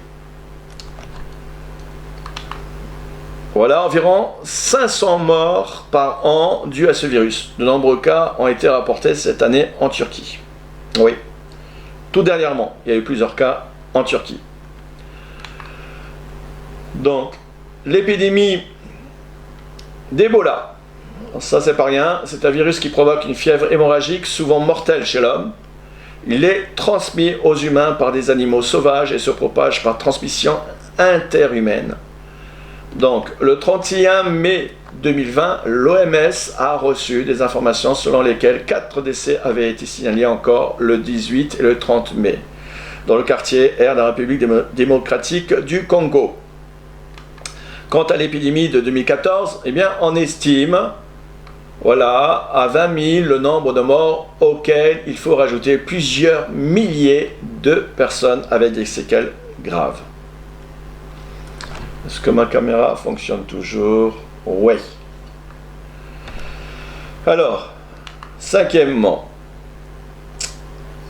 Voilà, environ 500 morts par an dus à ce virus. De nombreux cas ont été rapportés cette année en Turquie. Oui, tout dernièrement, il y a eu plusieurs cas en Turquie. Donc, l'épidémie d'Ebola, ça c'est pas rien, c'est un virus qui provoque une fièvre hémorragique souvent mortelle chez l'homme. Il est transmis aux humains par des animaux sauvages et se propage par transmission interhumaine. Donc, le 31 mai 2020, l'OMS a reçu des informations selon lesquelles 4 décès avaient été signalés encore le 18 et le 30 mai, dans le quartier Air de la République démocratique du Congo. Quant à l'épidémie de 2014, eh bien, on estime, voilà, à 20 000 le nombre de morts auxquels il faut rajouter plusieurs milliers de personnes avec des séquelles graves. Est-ce que ma caméra fonctionne toujours? Oui. Alors, cinquièmement,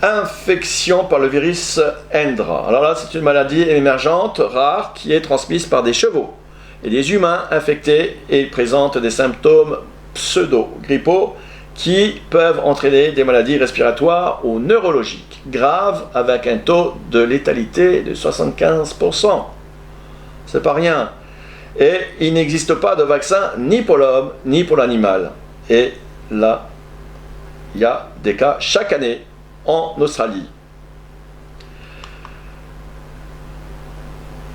infection par le virus Hendra. Alors là, c'est une maladie émergente, rare, qui est transmise par des chevaux et des humains infectés et présente des symptômes pseudo-grippaux qui peuvent entraîner des maladies respiratoires ou neurologiques graves avec un taux de létalité de 75%. C'est pas rien. Et il n'existe pas de vaccin ni pour l'homme ni pour l'animal. Et là, il y a des cas chaque année en Australie.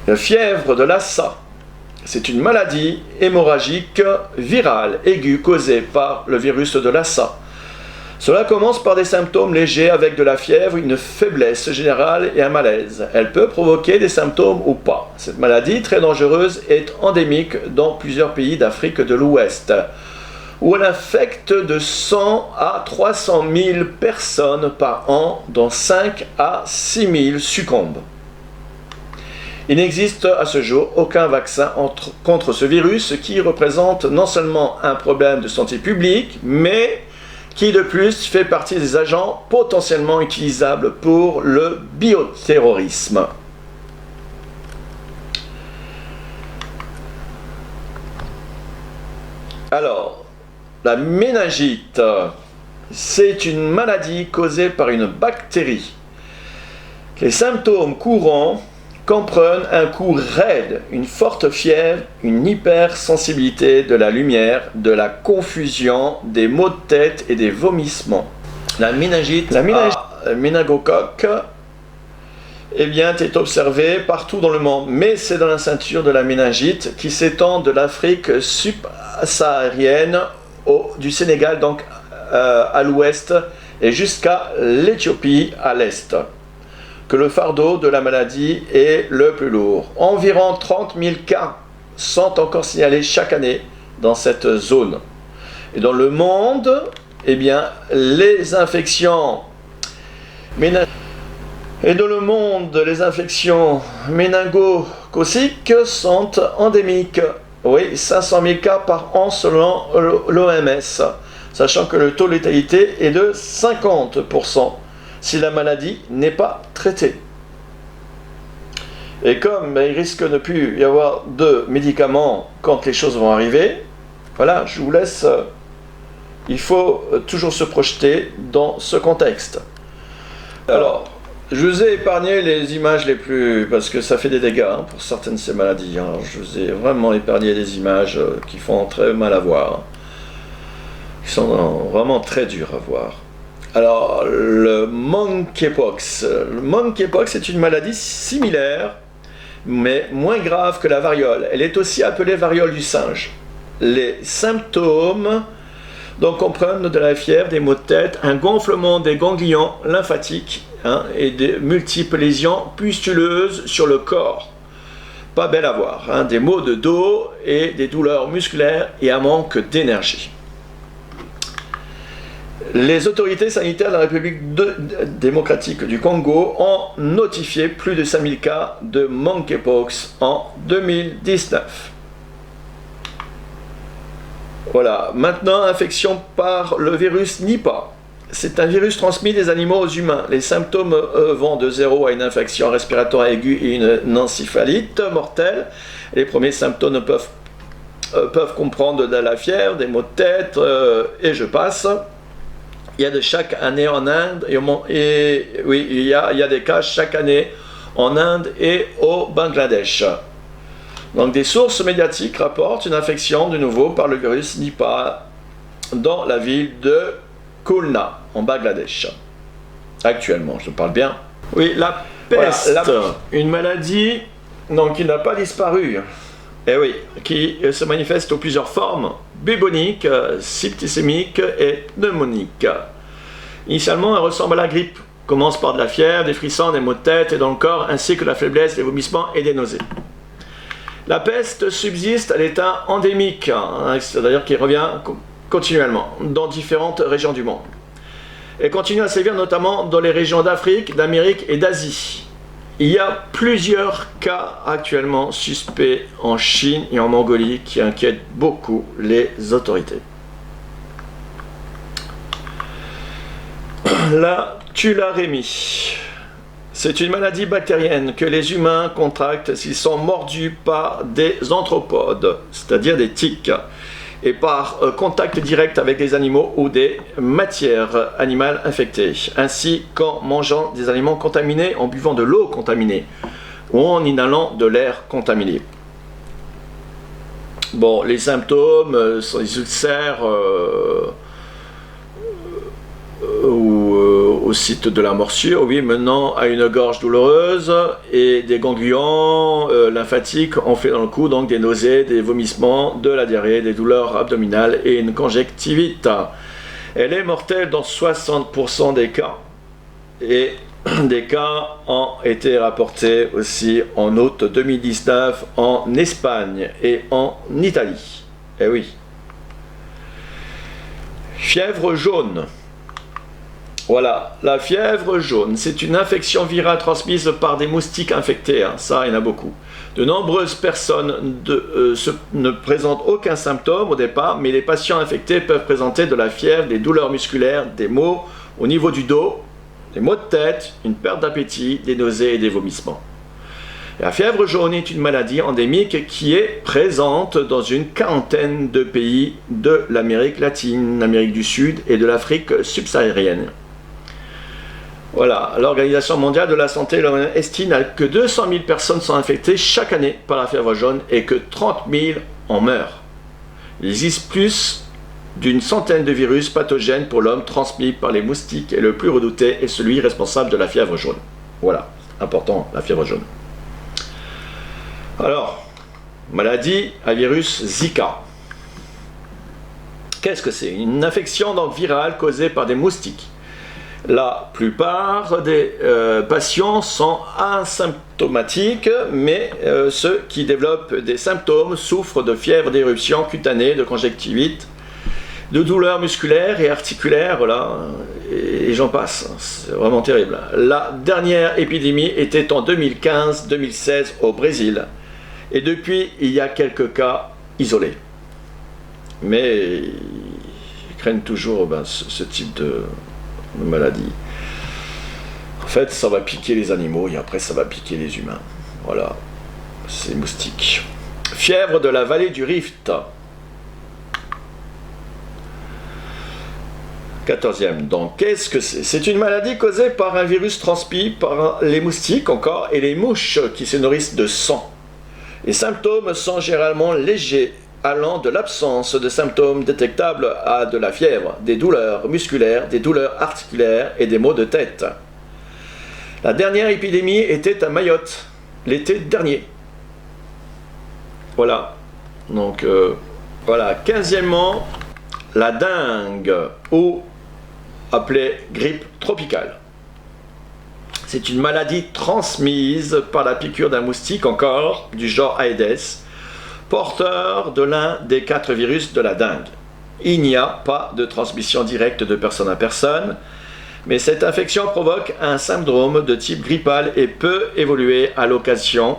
La fièvre de Lassa, c'est une maladie hémorragique virale aiguë causée par le virus de Lassa. Cela commence par des symptômes légers avec de la fièvre, une faiblesse générale et un malaise. Elle peut provoquer des symptômes ou pas. Cette maladie très dangereuse est endémique dans plusieurs pays d'Afrique de l'Ouest, où elle infecte de 100 à 300 000 personnes par an, dont 5 à 6 000 succombent. Il n'existe à ce jour aucun vaccin contre ce virus qui représente non seulement un problème de santé publique, mais qui de plus fait partie des agents potentiellement utilisables pour le bioterrorisme. Alors, la méningite, c'est une maladie causée par une bactérie. Les symptômes courants comprennent un cou raide, une forte fièvre, une hypersensibilité de la lumière, de la confusion, des maux de tête et des vomissements. La méningite, méningocoque, eh bien, est observé partout dans le monde, mais c'est dans la ceinture de la méningite qui s'étend de l'Afrique subsaharienne du Sénégal, donc à l'ouest, et jusqu'à l'Éthiopie à l'est, que le fardeau de la maladie est le plus lourd. Environ 30 000 cas sont encore signalés chaque année dans cette zone. Et dans le monde, eh bien, les infections méningo-cocciques sont endémiques. Oui, 500 000 cas par an selon l'OMS, sachant que le taux de létalité est de 50% si la maladie n'est pas traitée. Et comme il risque de ne plus y avoir de médicaments quand les choses vont arriver, voilà, je vous laisse, il faut toujours se projeter dans ce contexte. Alors, je vous ai épargné les images les plus... parce que ça fait des dégâts pour certaines de ces maladies. Je vous ai vraiment épargné des images qui font très mal à voir, qui sont vraiment très dures à voir. Alors, le monkeypox. Le monkeypox est une maladie similaire, mais moins grave que la variole. Elle est aussi appelée variole du singe. Les symptômes donc comprennent de la fièvre, des maux de tête, un gonflement des ganglions lymphatiques et de multiples lésions pustuleuses sur le corps. Pas belle à voir, des maux de dos et des douleurs musculaires et un manque d'énergie. Les autorités sanitaires de la République démocratique du Congo ont notifié plus de 5000 cas de monkeypox en 2019. Voilà, maintenant, infection par le virus Nipah. C'est un virus transmis des animaux aux humains. Les symptômes vont de 0 à une infection respiratoire aiguë et une encéphalite mortelle. Les premiers symptômes peuvent comprendre de la fièvre, des maux de tête, et je passe. Il y a de chaque année en Inde, il y a des cas chaque année en Inde et au Bangladesh. Donc des sources médiatiques rapportent une infection de nouveau par le virus Nipah dans la ville de Khulna, en Bangladesh. Actuellement, je parle bien. Oui, la peste, une maladie qui n'a pas disparu. Oui, qui se manifeste sous plusieurs formes, bubonique, septicémique et pneumonique. Initialement, elle ressemble à la grippe. Commence par de la fièvre, des frissons, des maux de tête et dans le corps, ainsi que la faiblesse, des vomissements et des nausées. La peste subsiste à l'état endémique, c'est-à-dire qu'il revient continuellement dans différentes régions du monde. Elle continue à sévir notamment dans les régions d'Afrique, d'Amérique et d'Asie. Il y a plusieurs cas actuellement suspects en Chine et en Mongolie qui inquiètent beaucoup les autorités. La tularemie. C'est une maladie bactérienne que les humains contractent s'ils sont mordus par des anthropodes, c'est-à-dire des tiques, et par contact direct avec des animaux ou des matières animales infectées, ainsi qu'en mangeant des aliments contaminés, en buvant de l'eau contaminée ou en inhalant de l'air contaminé. Bon, les symptômes sont des ulcères au site de la morsure, oui, menant à une gorge douloureuse et des ganglions lymphatiques ont fait dans le cou, donc des nausées, des vomissements, de la diarrhée, des douleurs abdominales et une conjonctivite. Elle est mortelle dans 60% des cas et des cas ont été rapportés aussi en août 2019 en Espagne et en Italie. Eh oui. Fièvre jaune. Voilà, la fièvre jaune, c'est une infection virale transmise par des moustiques infectés, ça il y en a beaucoup. De nombreuses personnes ne présentent aucun symptôme au départ, mais les patients infectés peuvent présenter de la fièvre, des douleurs musculaires, des maux au niveau du dos, des maux de tête, une perte d'appétit, des nausées et des vomissements. La fièvre jaune est une maladie endémique qui est présente dans une quarantaine de pays de l'Amérique latine, l'Amérique du Sud et de l'Afrique subsaharienne. Voilà, l'Organisation mondiale de la santé estime que 200 000 personnes sont infectées chaque année par la fièvre jaune et que 30 000 en meurent. Il existe plus d'une centaine de virus pathogènes pour l'homme transmis par les moustiques et le plus redouté est celui responsable de la fièvre jaune. Voilà. important, la fièvre jaune. Alors, maladie à virus Zika. Qu'est-ce que c'est? Une infection donc virale causée par des moustiques. La plupart des patients sont asymptomatiques, mais ceux qui développent des symptômes souffrent de fièvre, d'éruption cutanée, de conjonctivite, de douleurs musculaires et articulaires, voilà, et j'en passe. C'est vraiment terrible. La dernière épidémie était en 2015-2016 au Brésil, et depuis, il y a quelques cas isolés. Mais ils craignent toujours ce type de maladie. En fait, ça va piquer les animaux et après ça va piquer les humains. Voilà, c'est moustique. Fièvre de la vallée du Rift. 14e. Donc, qu'est-ce que c'est? C'est une maladie causée par un virus transmis par les moustiques encore et les mouches qui se nourrissent de sang. Les symptômes sont généralement légers, allant de l'absence de symptômes détectables à de la fièvre, des douleurs musculaires, des douleurs articulaires et des maux de tête. La dernière épidémie était à Mayotte, l'été dernier. Voilà. Donc, voilà. 15e, la dengue, ou appelée grippe tropicale. C'est une maladie transmise par la piqûre d'un moustique encore, du genre Aedes, porteur de l'un des 4 virus de la dengue. Il n'y a pas de transmission directe de personne à personne, mais cette infection provoque un syndrome de type grippal et peut évoluer à l'occasion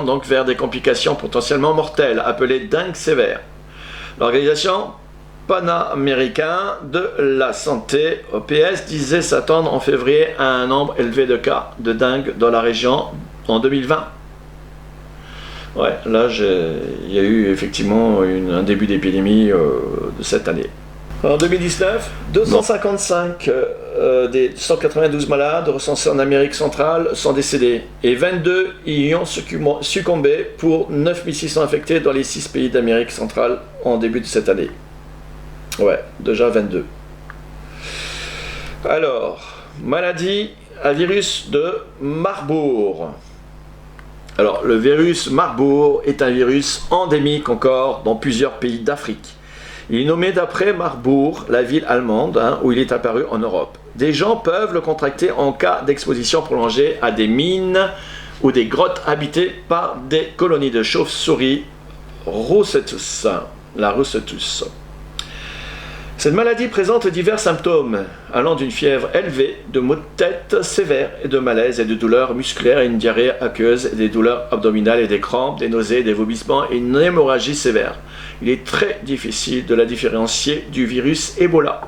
donc vers des complications potentiellement mortelles, appelées dengue sévère. L'organisation panaméricaine de la santé, OPS, disait s'attendre en février à un nombre élevé de cas de dengue dans la région en 2020. Ouais, là, il y a eu effectivement un début d'épidémie de cette année. En 2019, 255 des 192 malades recensés en Amérique centrale sont décédés et 22 y ont succombé pour 9600 infectés dans les 6 pays d'Amérique centrale en début de cette année. Ouais, déjà 22. Alors, maladie à virus de Marburg. Alors, le virus Marburg est un virus endémique encore dans plusieurs pays d'Afrique. Il est nommé d'après Marbourg, la ville allemande, où il est apparu en Europe. Des gens peuvent le contracter en cas d'exposition prolongée à des mines ou des grottes habitées par des colonies de chauves-souris Rosetus, la Rosetus. Cette maladie présente divers symptômes, allant d'une fièvre élevée, de maux de tête sévères et de malaise et de douleurs musculaires et une diarrhée aqueuse, et des douleurs abdominales et des crampes, des nausées, des vomissements et une hémorragie sévère. Il est très difficile de la différencier du virus Ebola.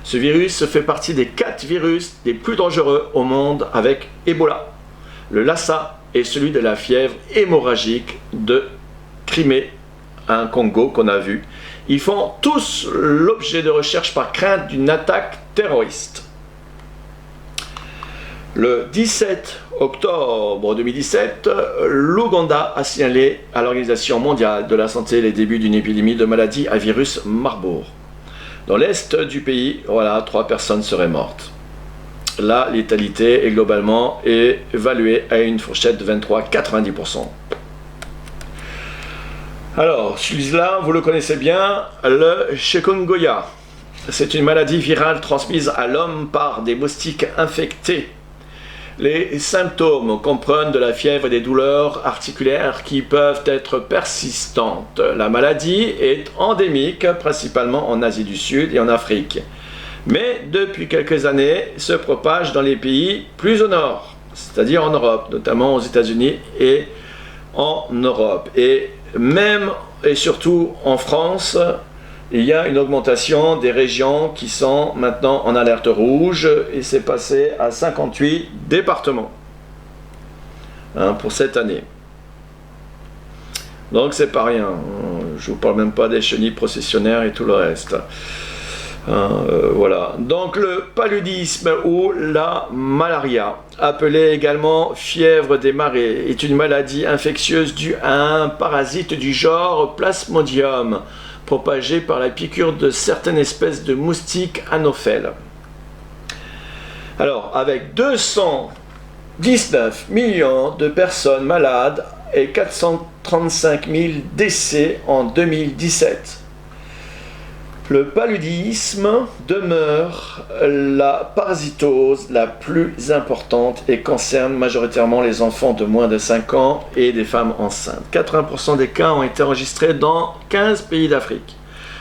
Ce virus fait partie des 4 virus les plus dangereux au monde avec Ebola. Le Lassa est celui de la fièvre hémorragique de Crimée, un Congo qu'on a vu. Ils font tous l'objet de recherches par crainte d'une attaque terroriste. Le 17 octobre 2017, l'Ouganda a signalé à l'Organisation mondiale de la santé les débuts d'une épidémie de maladie à virus Marburg. Dans l'est du pays, voilà, 3 personnes seraient mortes. La létalité est globalement évaluée à une fourchette de 23-90%. Alors, celui-là, vous le connaissez bien, le chikungunya. C'est une maladie virale transmise à l'homme par des moustiques infectés. Les symptômes comprennent de la fièvre et des douleurs articulaires qui peuvent être persistantes. La maladie est endémique, principalement en Asie du Sud et en Afrique. Mais depuis quelques années, se propage dans les pays plus au nord, c'est-à-dire en Europe, notamment aux États-Unis et en Europe. Et même et surtout en France, il y a une augmentation des régions qui sont maintenant en alerte rouge et c'est passé à 58 départements pour cette année. Donc c'est pas rien. Je vous parle même pas des chenilles processionnaires et tout le reste. Voilà. Donc le paludisme ou la malaria, appelée également fièvre des marées, est une maladie infectieuse due à un parasite du genre Plasmodium, propagé par la piqûre de certaines espèces de moustiques anophèles. Alors, avec 219 millions de personnes malades et 435 000 décès en 2017, le paludisme demeure la parasitose la plus importante et concerne majoritairement les enfants de moins de 5 ans et des femmes enceintes. 80% des cas ont été enregistrés dans 15 pays d'Afrique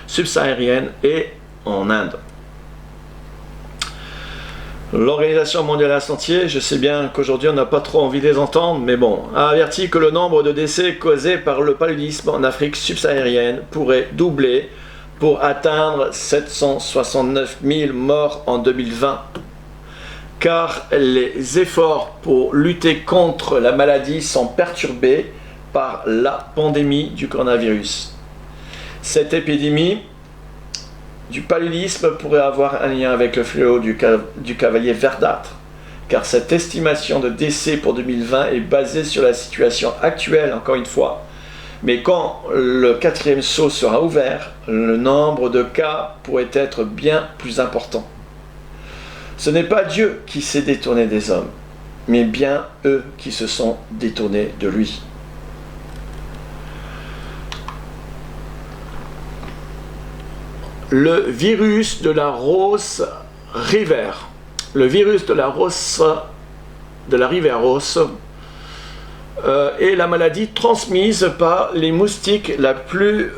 subsaharienne et en Inde. L'Organisation mondiale de la santé, je sais bien qu'aujourd'hui on n'a pas trop envie de les entendre, mais bon, a averti que le nombre de décès causés par le paludisme en Afrique subsaharienne pourrait doubler pour atteindre 769 000 morts en 2020, car les efforts pour lutter contre la maladie sont perturbés par la pandémie du coronavirus. Cette épidémie du paludisme pourrait avoir un lien avec le fléau du cavalier verdâtre, car cette estimation de décès pour 2020 est basée sur la situation actuelle, encore une fois. Mais quand le 4e sceau sera ouvert, le nombre de cas pourrait être bien plus important. Ce n'est pas Dieu qui s'est détourné des hommes, mais bien eux qui se sont détournés de lui. Le virus de la Rose River. Le virus de la rivière Rose est la maladie transmise par les moustiques la plus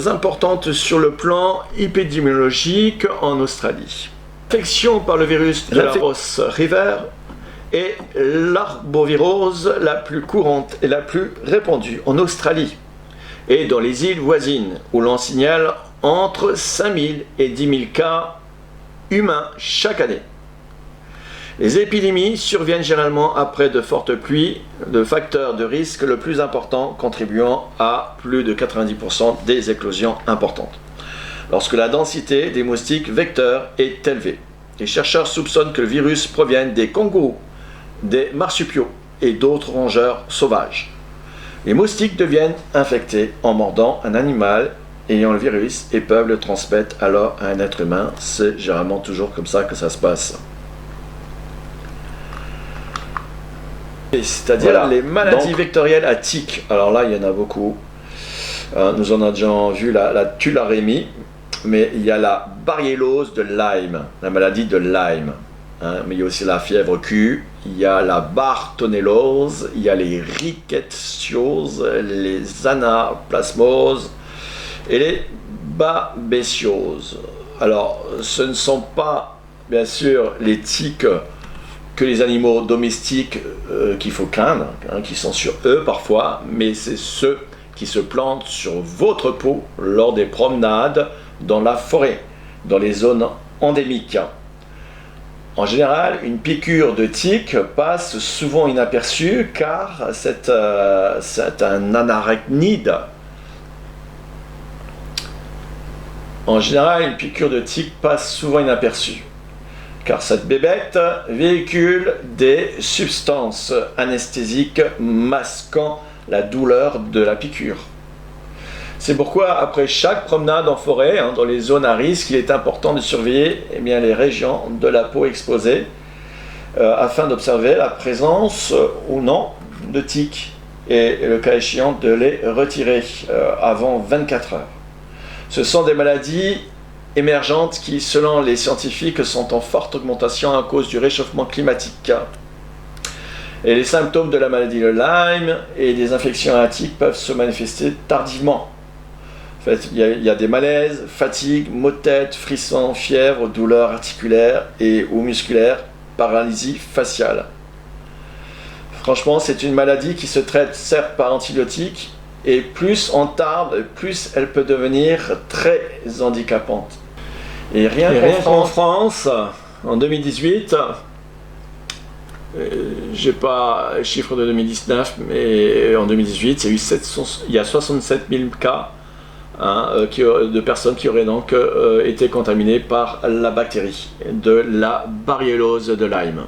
importante sur le plan épidémiologique en Australie. L'infection par le virus de la Rose River est l'arbovirose la plus courante et la plus répandue en Australie et dans les îles voisines, où l'on signale entre 5 000 et 10 000 cas humains chaque année. Les épidémies surviennent généralement après de fortes pluies, le facteur de risque le plus important contribuant à plus de 90% des éclosions importantes. Lorsque la densité des moustiques vecteurs est élevée, les chercheurs soupçonnent que le virus provienne des kangourous, des marsupiaux et d'autres rongeurs sauvages. Les moustiques deviennent infectés en mordant un animal ayant le virus et peuvent le transmettre alors à un être humain. C'est généralement toujours comme ça que ça se passe. C'est-à-dire voilà, les maladies vectorielles à tiques. Alors là, il y en a beaucoup. Nous en avons déjà vu la tularemie, mais il y a la variolose de Lyme, la maladie de Lyme. Mais il y a aussi la fièvre Q, il y a la bartonellose, il y a les rickettsioses, les anaplasmoses et les babésioses. Alors, ce ne sont pas, bien sûr, les tiques que les animaux domestiques qu'il faut craindre, qui sont sur eux parfois, mais c'est ceux qui se plantent sur votre peau lors des promenades dans la forêt, dans les zones endémiques. En général, une piqûre de tique passe souvent inaperçue car c'est un anarachnide. En général, une piqûre de tique passe souvent inaperçue car cette bébête véhicule des substances anesthésiques masquant la douleur de la piqûre. C'est pourquoi, après chaque promenade en forêt, dans les zones à risque, il est important de surveiller les régions de la peau exposées afin d'observer la présence ou non de tiques et, le cas échéant, de les retirer avant 24 heures. Ce sont des maladies émergentes qui, selon les scientifiques, sont en forte augmentation à cause du réchauffement climatique. Et les symptômes de la maladie de Lyme et des infections à tiques peuvent se manifester tardivement. En fait, il y a des malaises, fatigue, maux de tête, frissons, fièvre, douleurs articulaires et ou musculaires, paralysie faciale. Franchement, c'est une maladie qui se traite certes par antibiotiques, et plus on tarde, plus elle peut devenir très handicapante. Et rien qu'en France, en 2018, j'ai pas le chiffre de 2019, mais en 2018, il y a 67 000 cas de personnes qui auraient donc été contaminées par la bactérie de la variolose de Lyme.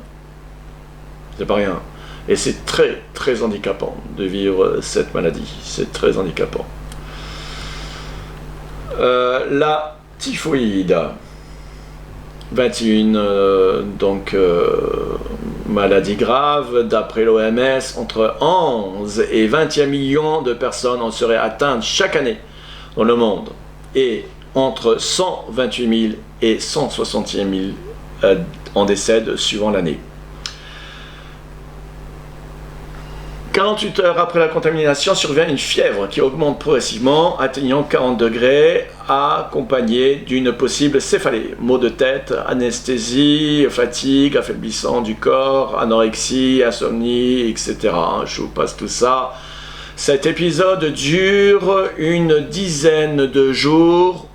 C'est pas rien. Et c'est très très handicapant de vivre cette maladie. C'est très handicapant. La typhoïde. 21 maladies graves. D'après l'OMS, entre 11 et 21 millions de personnes en seraient atteintes chaque année dans le monde. Et entre 128 000 et 161 000 en décèdent suivant l'année. 48 heures après la contamination survient une fièvre qui augmente progressivement, atteignant 40 degrés, accompagnée d'une possible céphalée, maux de tête, anesthésie, fatigue, affaiblissement du corps, anorexie, insomnie, etc. Je vous passe tout ça. Cet épisode dure une dizaine de jours,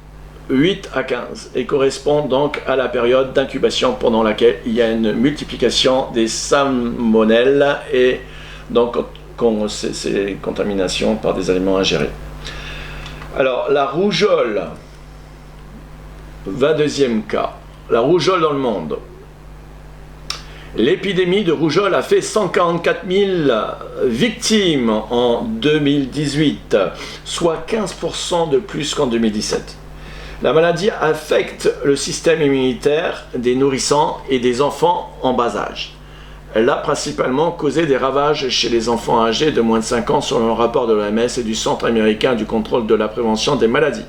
8 à 15, et correspond donc à la période d'incubation pendant laquelle il y a une multiplication des salmonelles et donc c'est contamination par des aliments ingérés. Alors la rougeole, 22e cas, la rougeole dans le monde. L'épidémie de rougeole a fait 144 000 victimes en 2018, soit 15% de plus qu'en 2017. La maladie affecte le système immunitaire des nourrissons et des enfants en bas âge. Elle a principalement causé des ravages chez les enfants âgés de moins de 5 ans selon le rapport de l'OMS et du Centre américain du contrôle de la prévention des maladies.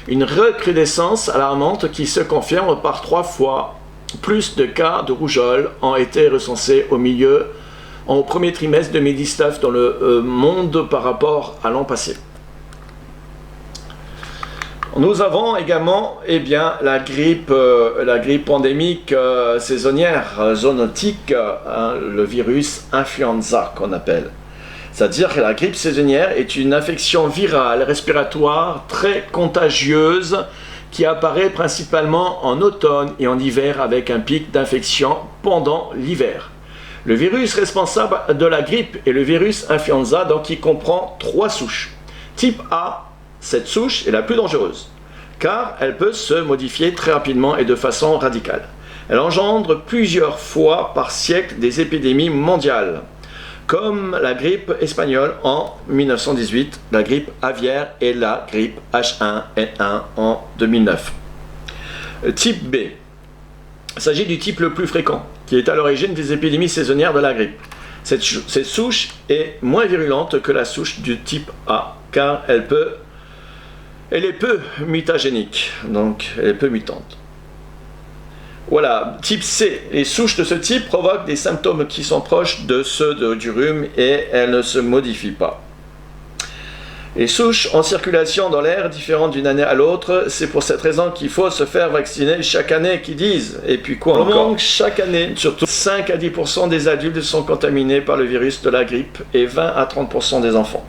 Une recrudescence alarmante qui se confirme par 3 fois plus de cas de rougeole ont été recensés au premier trimestre 2019 dans le monde par rapport à l'an passé. Nous avons également la grippe pandémique saisonnière, zoonotique, le virus influenza qu'on appelle. C'est-à-dire que la grippe saisonnière est une infection virale respiratoire très contagieuse qui apparaît principalement en automne et en hiver avec un pic d'infection pendant l'hiver. Le virus responsable de la grippe est le virus influenza, donc qui comprend 3 souches. Type A, cette souche est la plus dangereuse, car elle peut se modifier très rapidement et de façon radicale. Elle engendre plusieurs fois par siècle des épidémies mondiales, comme la grippe espagnole en 1918, la grippe aviaire et la grippe H1N1 en 2009. Type B, il s'agit du type le plus fréquent, qui est à l'origine des épidémies saisonnières de la grippe. Cette souche est moins virulente que la souche du type A, car elle est peu mutagénique, donc elle est peu mutante. Voilà, type C. Les souches de ce type provoquent des symptômes qui sont proches de ceux du rhume et elles ne se modifient pas. Les souches en circulation dans l'air différentes d'une année à l'autre, c'est pour cette raison qu'il faut se faire vacciner chaque année, qu'ils disent. Et puis quoi encore ? Chaque année, surtout 5 à 10% des adultes sont contaminés par le virus de la grippe et 20 à 30% des enfants.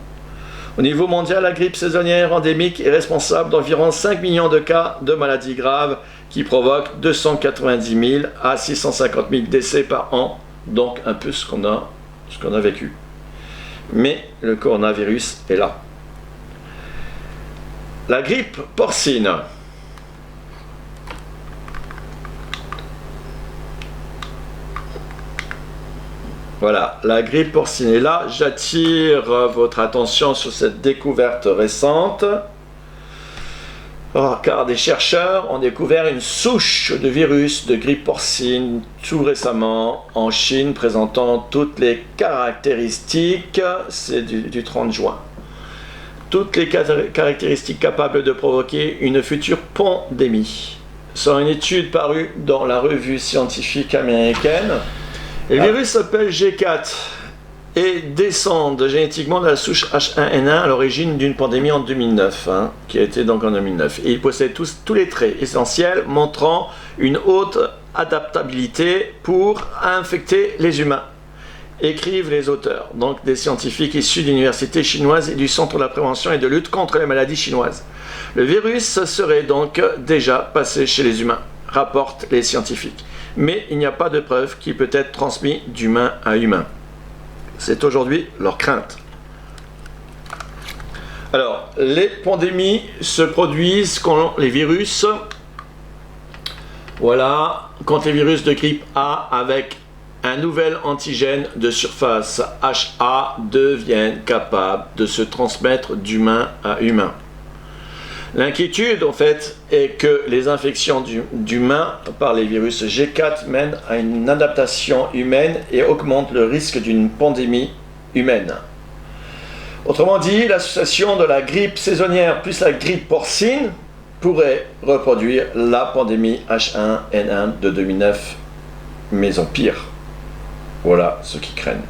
Au niveau mondial, la grippe saisonnière endémique est responsable d'environ 5 millions de cas de maladies graves qui provoquent 290 000 à 650 000 décès par an, donc un peu ce qu'on a vécu. Mais le coronavirus est là. La grippe porcine. Voilà, la grippe porcine. Et là, j'attire votre attention sur cette découverte récente. Car des chercheurs ont découvert une souche de virus de grippe porcine tout récemment en Chine présentant toutes les caractéristiques, c'est du 30 juin, toutes les caractéristiques capables de provoquer une future pandémie. Selon une étude parue dans la revue scientifique américaine, le virus s'appelle G4 et descendent génétiquement de la souche H1N1 à l'origine d'une pandémie en 2009, qui a été donc en 2009. Et ils possèdent tous les traits essentiels montrant une haute adaptabilité pour infecter les humains, écrivent les auteurs, donc des scientifiques issus de l'université chinoise et du Centre de la prévention et de lutte contre les maladies chinoises. Le virus serait donc déjà passé chez les humains, rapportent les scientifiques. Mais il n'y a pas de preuve qu'il peut être transmis d'humain à humain. C'est aujourd'hui leur crainte. Alors, les pandémies se produisent quand les virus, quand les virus de grippe A avec un nouvel antigène de surface HA deviennent capables de se transmettre d'humain à humain. L'inquiétude, en fait, est que les infections d'humains par les virus G4 mènent à une adaptation humaine et augmentent le risque d'une pandémie humaine. Autrement dit, l'association de la grippe saisonnière plus la grippe porcine pourrait reproduire la pandémie H1N1 de 2009, mais en pire. Voilà ce qu'ils craignent.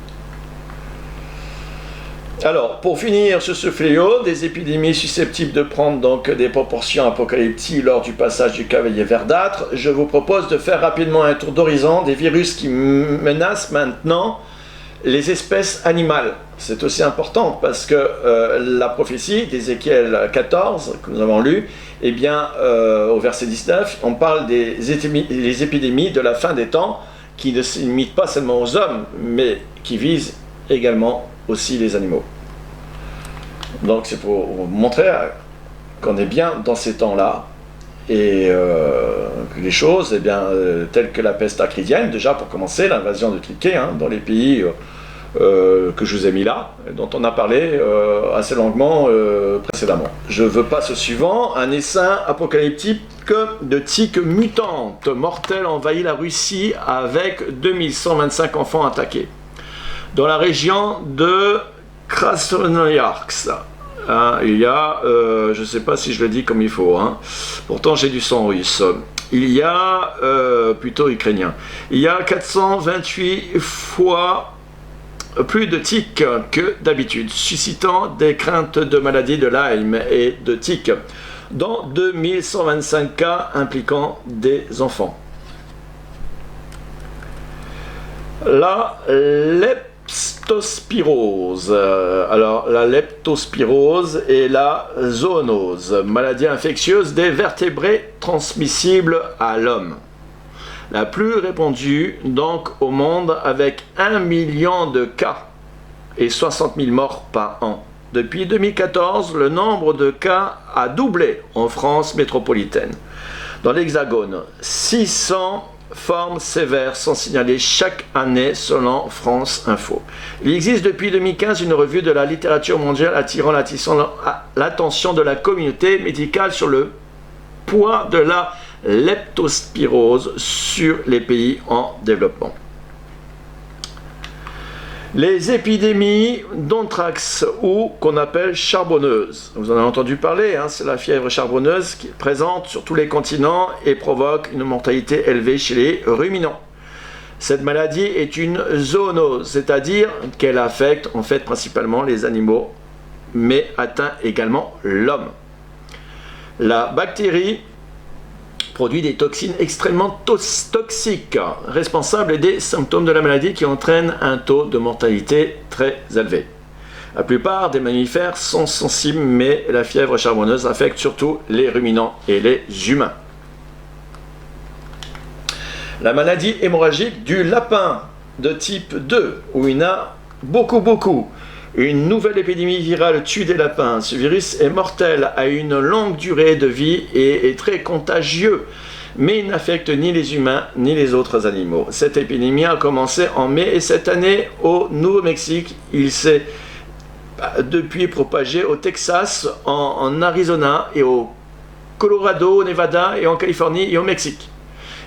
Alors, pour finir sur ce fléau, des épidémies susceptibles de prendre donc des proportions apocalyptiques lors du passage du cavalier verdâtre, je vous propose de faire rapidement un tour d'horizon des virus qui menacent maintenant les espèces animales. C'est aussi important parce que la prophétie d'Ézéchiel 14, que nous avons lu, eh bien, au verset 19, on parle des épidémies de la fin des temps qui ne se limitent pas seulement aux hommes, mais qui visent également aussi les animaux. Donc c'est pour vous montrer qu'on est bien dans ces temps-là et que les choses, eh bien, telles que la peste acridienne, déjà pour commencer, l'invasion de Triquet dans les pays que je vous ai mis là, dont on a parlé assez longuement précédemment. Je veux passer au suivant. Un essaim apocalyptique de tiques mutantes mortelles envahit la Russie avec 2125 enfants attaqués. Dans la région de Krasnoïarsk, il y a, je ne sais pas si je le dis comme il faut, pourtant j'ai du sang russe, il y a, plutôt ukrainien, il y a 428 fois plus de tiques que d'habitude, suscitant des craintes de maladies de Lyme et de tiques, dont 2125 cas impliquant des enfants. La leptospirose. Alors, la leptospirose est la zoonose, maladie infectieuse des vertébrés transmissible à l'homme. La plus répandue donc au monde avec 1 million de cas et 60 000 morts par an. Depuis 2014, le nombre de cas a doublé en France métropolitaine. Dans l'Hexagone, 600 formes sévères sont signalées chaque année selon France Info. Il existe depuis 2015 une revue de la littérature mondiale attirant l'attention de la communauté médicale sur le poids de la leptospirose sur les pays en développement. Les épidémies d'anthrax ou qu'on appelle charbonneuse. Vous en avez entendu parler, c'est la fièvre charbonneuse qui est présente sur tous les continents et provoque une mortalité élevée chez les ruminants. Cette maladie est une zoonose, c'est-à-dire qu'elle affecte en fait principalement les animaux, mais atteint également l'homme. La bactérie produit des toxines extrêmement toxiques, responsables des symptômes de la maladie qui entraînent un taux de mortalité très élevé. La plupart des mammifères sont sensibles, mais la fièvre charbonneuse affecte surtout les ruminants et les humains. La maladie hémorragique du lapin de type 2, où il y en a beaucoup. Une nouvelle épidémie virale tue des lapins. Ce virus est mortel, a une longue durée de vie et est très contagieux, mais il n'affecte ni les humains ni les autres animaux. Cette épidémie a commencé en mai et cette année au Nouveau-Mexique. Il s'est depuis propagé au Texas, en Arizona et au Colorado, au Nevada et en Californie et au Mexique.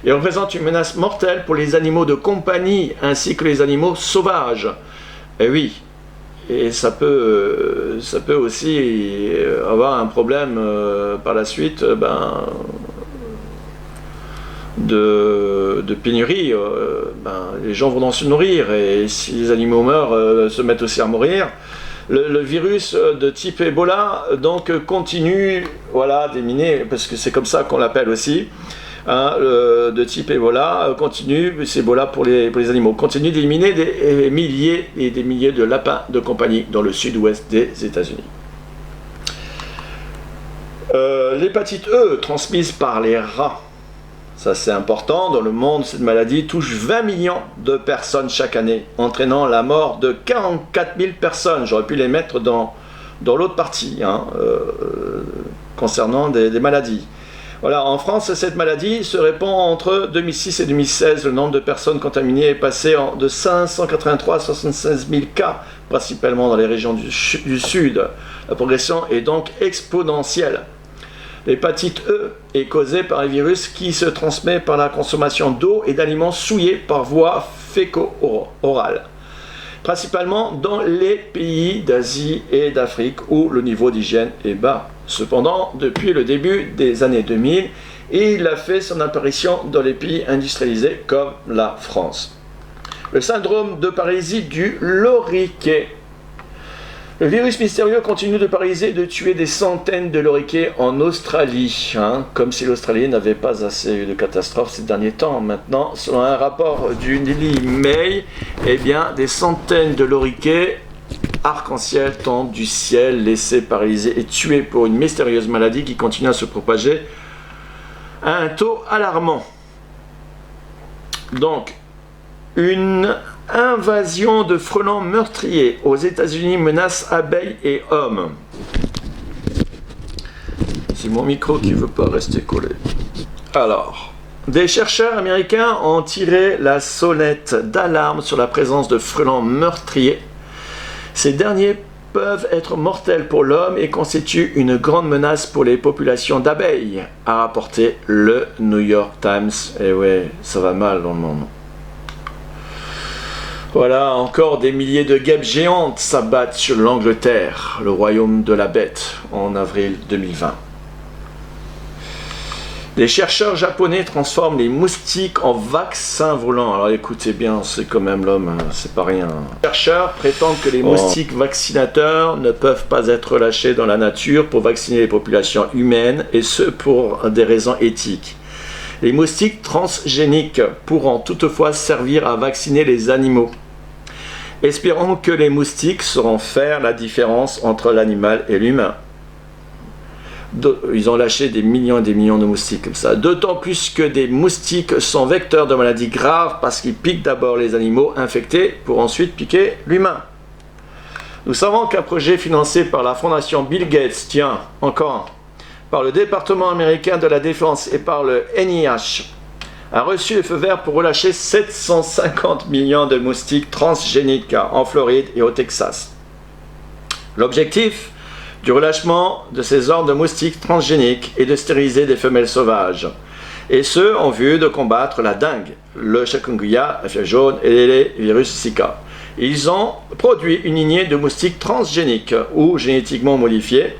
Il représente une menace mortelle pour les animaux de compagnie ainsi que les animaux sauvages. Et oui. Et ça peut aussi avoir un problème par la suite de pénurie. Les gens vont se nourrir et si les animaux meurent, se mettent aussi à mourir. Le virus de type Ebola donc continue d'éliminer, parce que c'est comme ça qu'on l'appelle aussi. De type Ebola c'est Ebola pour les animaux, continue d'éliminer des milliers et des milliers de lapins de compagnie dans le sud-ouest des États-Unis. L'hépatite E transmise par les rats, ça c'est important, dans le monde cette maladie touche 20 millions de personnes chaque année, entraînant la mort de 44 000 personnes. J'aurais pu les mettre dans l'autre partie concernant des maladies. Voilà, en France, cette maladie se répand entre 2006 et 2016. Le nombre de personnes contaminées est passé de 583 à 76 000 cas, principalement dans les régions du sud. La progression est donc exponentielle. L'hépatite E est causée par un virus qui se transmet par la consommation d'eau et d'aliments souillés par voie féco-orale, principalement dans les pays d'Asie et d'Afrique où le niveau d'hygiène est bas. Cependant, depuis le début des années 2000, il a fait son apparition dans les pays industrialisés comme la France. Le syndrome de paralysie du loriquet. Le virus mystérieux continue de paralyser et de tuer des centaines de loriquets en Australie, comme si l'Australie n'avait pas assez eu de catastrophes ces derniers temps. Maintenant, selon un rapport du Daily Mail, eh bien, des centaines de loriquets arc-en-ciel tombent du ciel, laissés paralysés et tués pour une mystérieuse maladie qui continue à se propager à un taux alarmant. Donc, une invasion de frelons meurtriers aux États-Unis menace abeilles et hommes. C'est mon micro qui ne veut pas rester collé. Alors, des chercheurs américains ont tiré la sonnette d'alarme sur la présence de frelons meurtriers. Ces derniers peuvent être mortels pour l'homme et constituent une grande menace pour les populations d'abeilles, a rapporté le New York Times. Et ouais, ça va mal dans le monde. Voilà, encore des milliers de guêpes géantes s'abattent sur l'Angleterre, le royaume de la bête, en avril 2020. Les chercheurs japonais transforment les moustiques en vaccins volants. Alors écoutez bien, c'est quand même l'homme, c'est pas rien. Les chercheurs prétendent que les moustiques vaccinateurs ne peuvent pas être relâchés dans la nature pour vacciner les populations humaines, et ce pour des raisons éthiques. Les moustiques transgéniques pourront toutefois servir à vacciner les animaux. Espérons que les moustiques sauront faire la différence entre l'animal et l'humain. Ils ont lâché des millions et des millions de moustiques comme ça. D'autant plus que des moustiques sont vecteurs de maladies graves parce qu'ils piquent d'abord les animaux infectés pour ensuite piquer l'humain. Nous savons qu'un projet financé par la fondation Bill Gates, tiens, encore, par le département américain de la défense et par le NIH, a reçu le feu vert pour relâcher 750 millions de moustiques transgéniques en Floride et au Texas. L'objectif du relâchement de ces hordes de moustiques transgéniques est de stériliser des femelles sauvages, et ce en vue de combattre la dengue, le chikungunya, la fièvre jaune et les virus Zika. Ils ont produit une lignée de moustiques transgéniques ou génétiquement modifiés,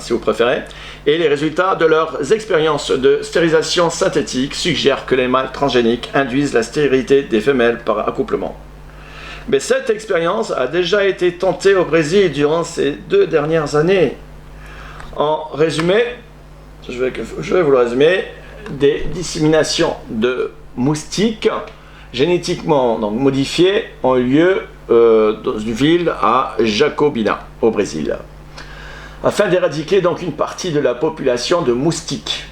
si vous préférez, et les résultats de leurs expériences de stérilisation synthétique suggèrent que les mâles transgéniques induisent la stérilité des femelles par accouplement. Mais cette expérience a déjà été tentée au Brésil durant ces 2 dernières années. En résumé, je vais vous le résumer, des disséminations de moustiques génétiquement modifiés ont eu lieu dans une ville à Jacobina, au Brésil, afin d'éradiquer donc une partie de la population de moustiques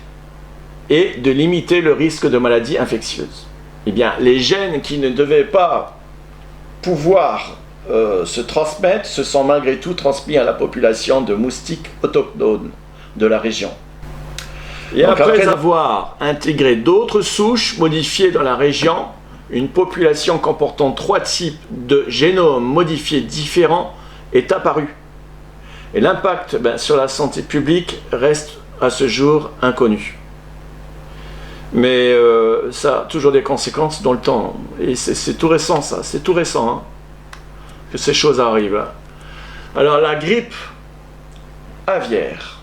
et de limiter le risque de maladies infectieuses. Eh bien, les gènes qui ne devaient pas pouvoir se transmettre se sont malgré tout transmis à la population de moustiques autochtones de la région. Et donc, après avoir intégré d'autres souches modifiées dans la région, une population comportant 3 types de génomes modifiés différents est apparue. Et l'impact sur la santé publique reste à ce jour inconnu. Mais ça a toujours des conséquences dans le temps. Et c'est tout récent ça, c'est tout récent que ces choses arrivent. Alors la grippe aviaire.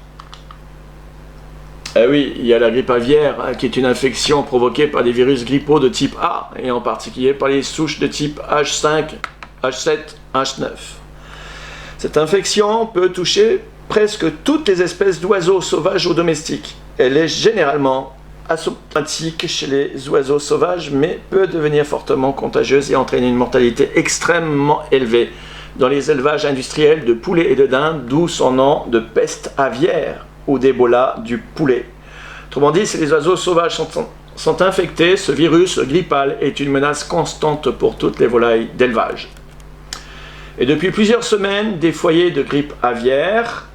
Eh oui, il y a la grippe aviaire qui est une infection provoquée par des virus grippaux de type A, et en particulier par les souches de type H5, H7, H9. Cette infection peut toucher presque toutes les espèces d'oiseaux sauvages ou domestiques. Elle est généralement asymptomatique chez les oiseaux sauvages, mais peut devenir fortement contagieuse et entraîner une mortalité extrêmement élevée dans les élevages industriels de poulets et de dindes, d'où son nom de peste aviaire ou d'Ebola du poulet. Autrement dit, si les oiseaux sauvages sont infectés, ce virus grippal est une menace constante pour toutes les volailles d'élevage. Et depuis plusieurs semaines, des foyers de grippe aviaire,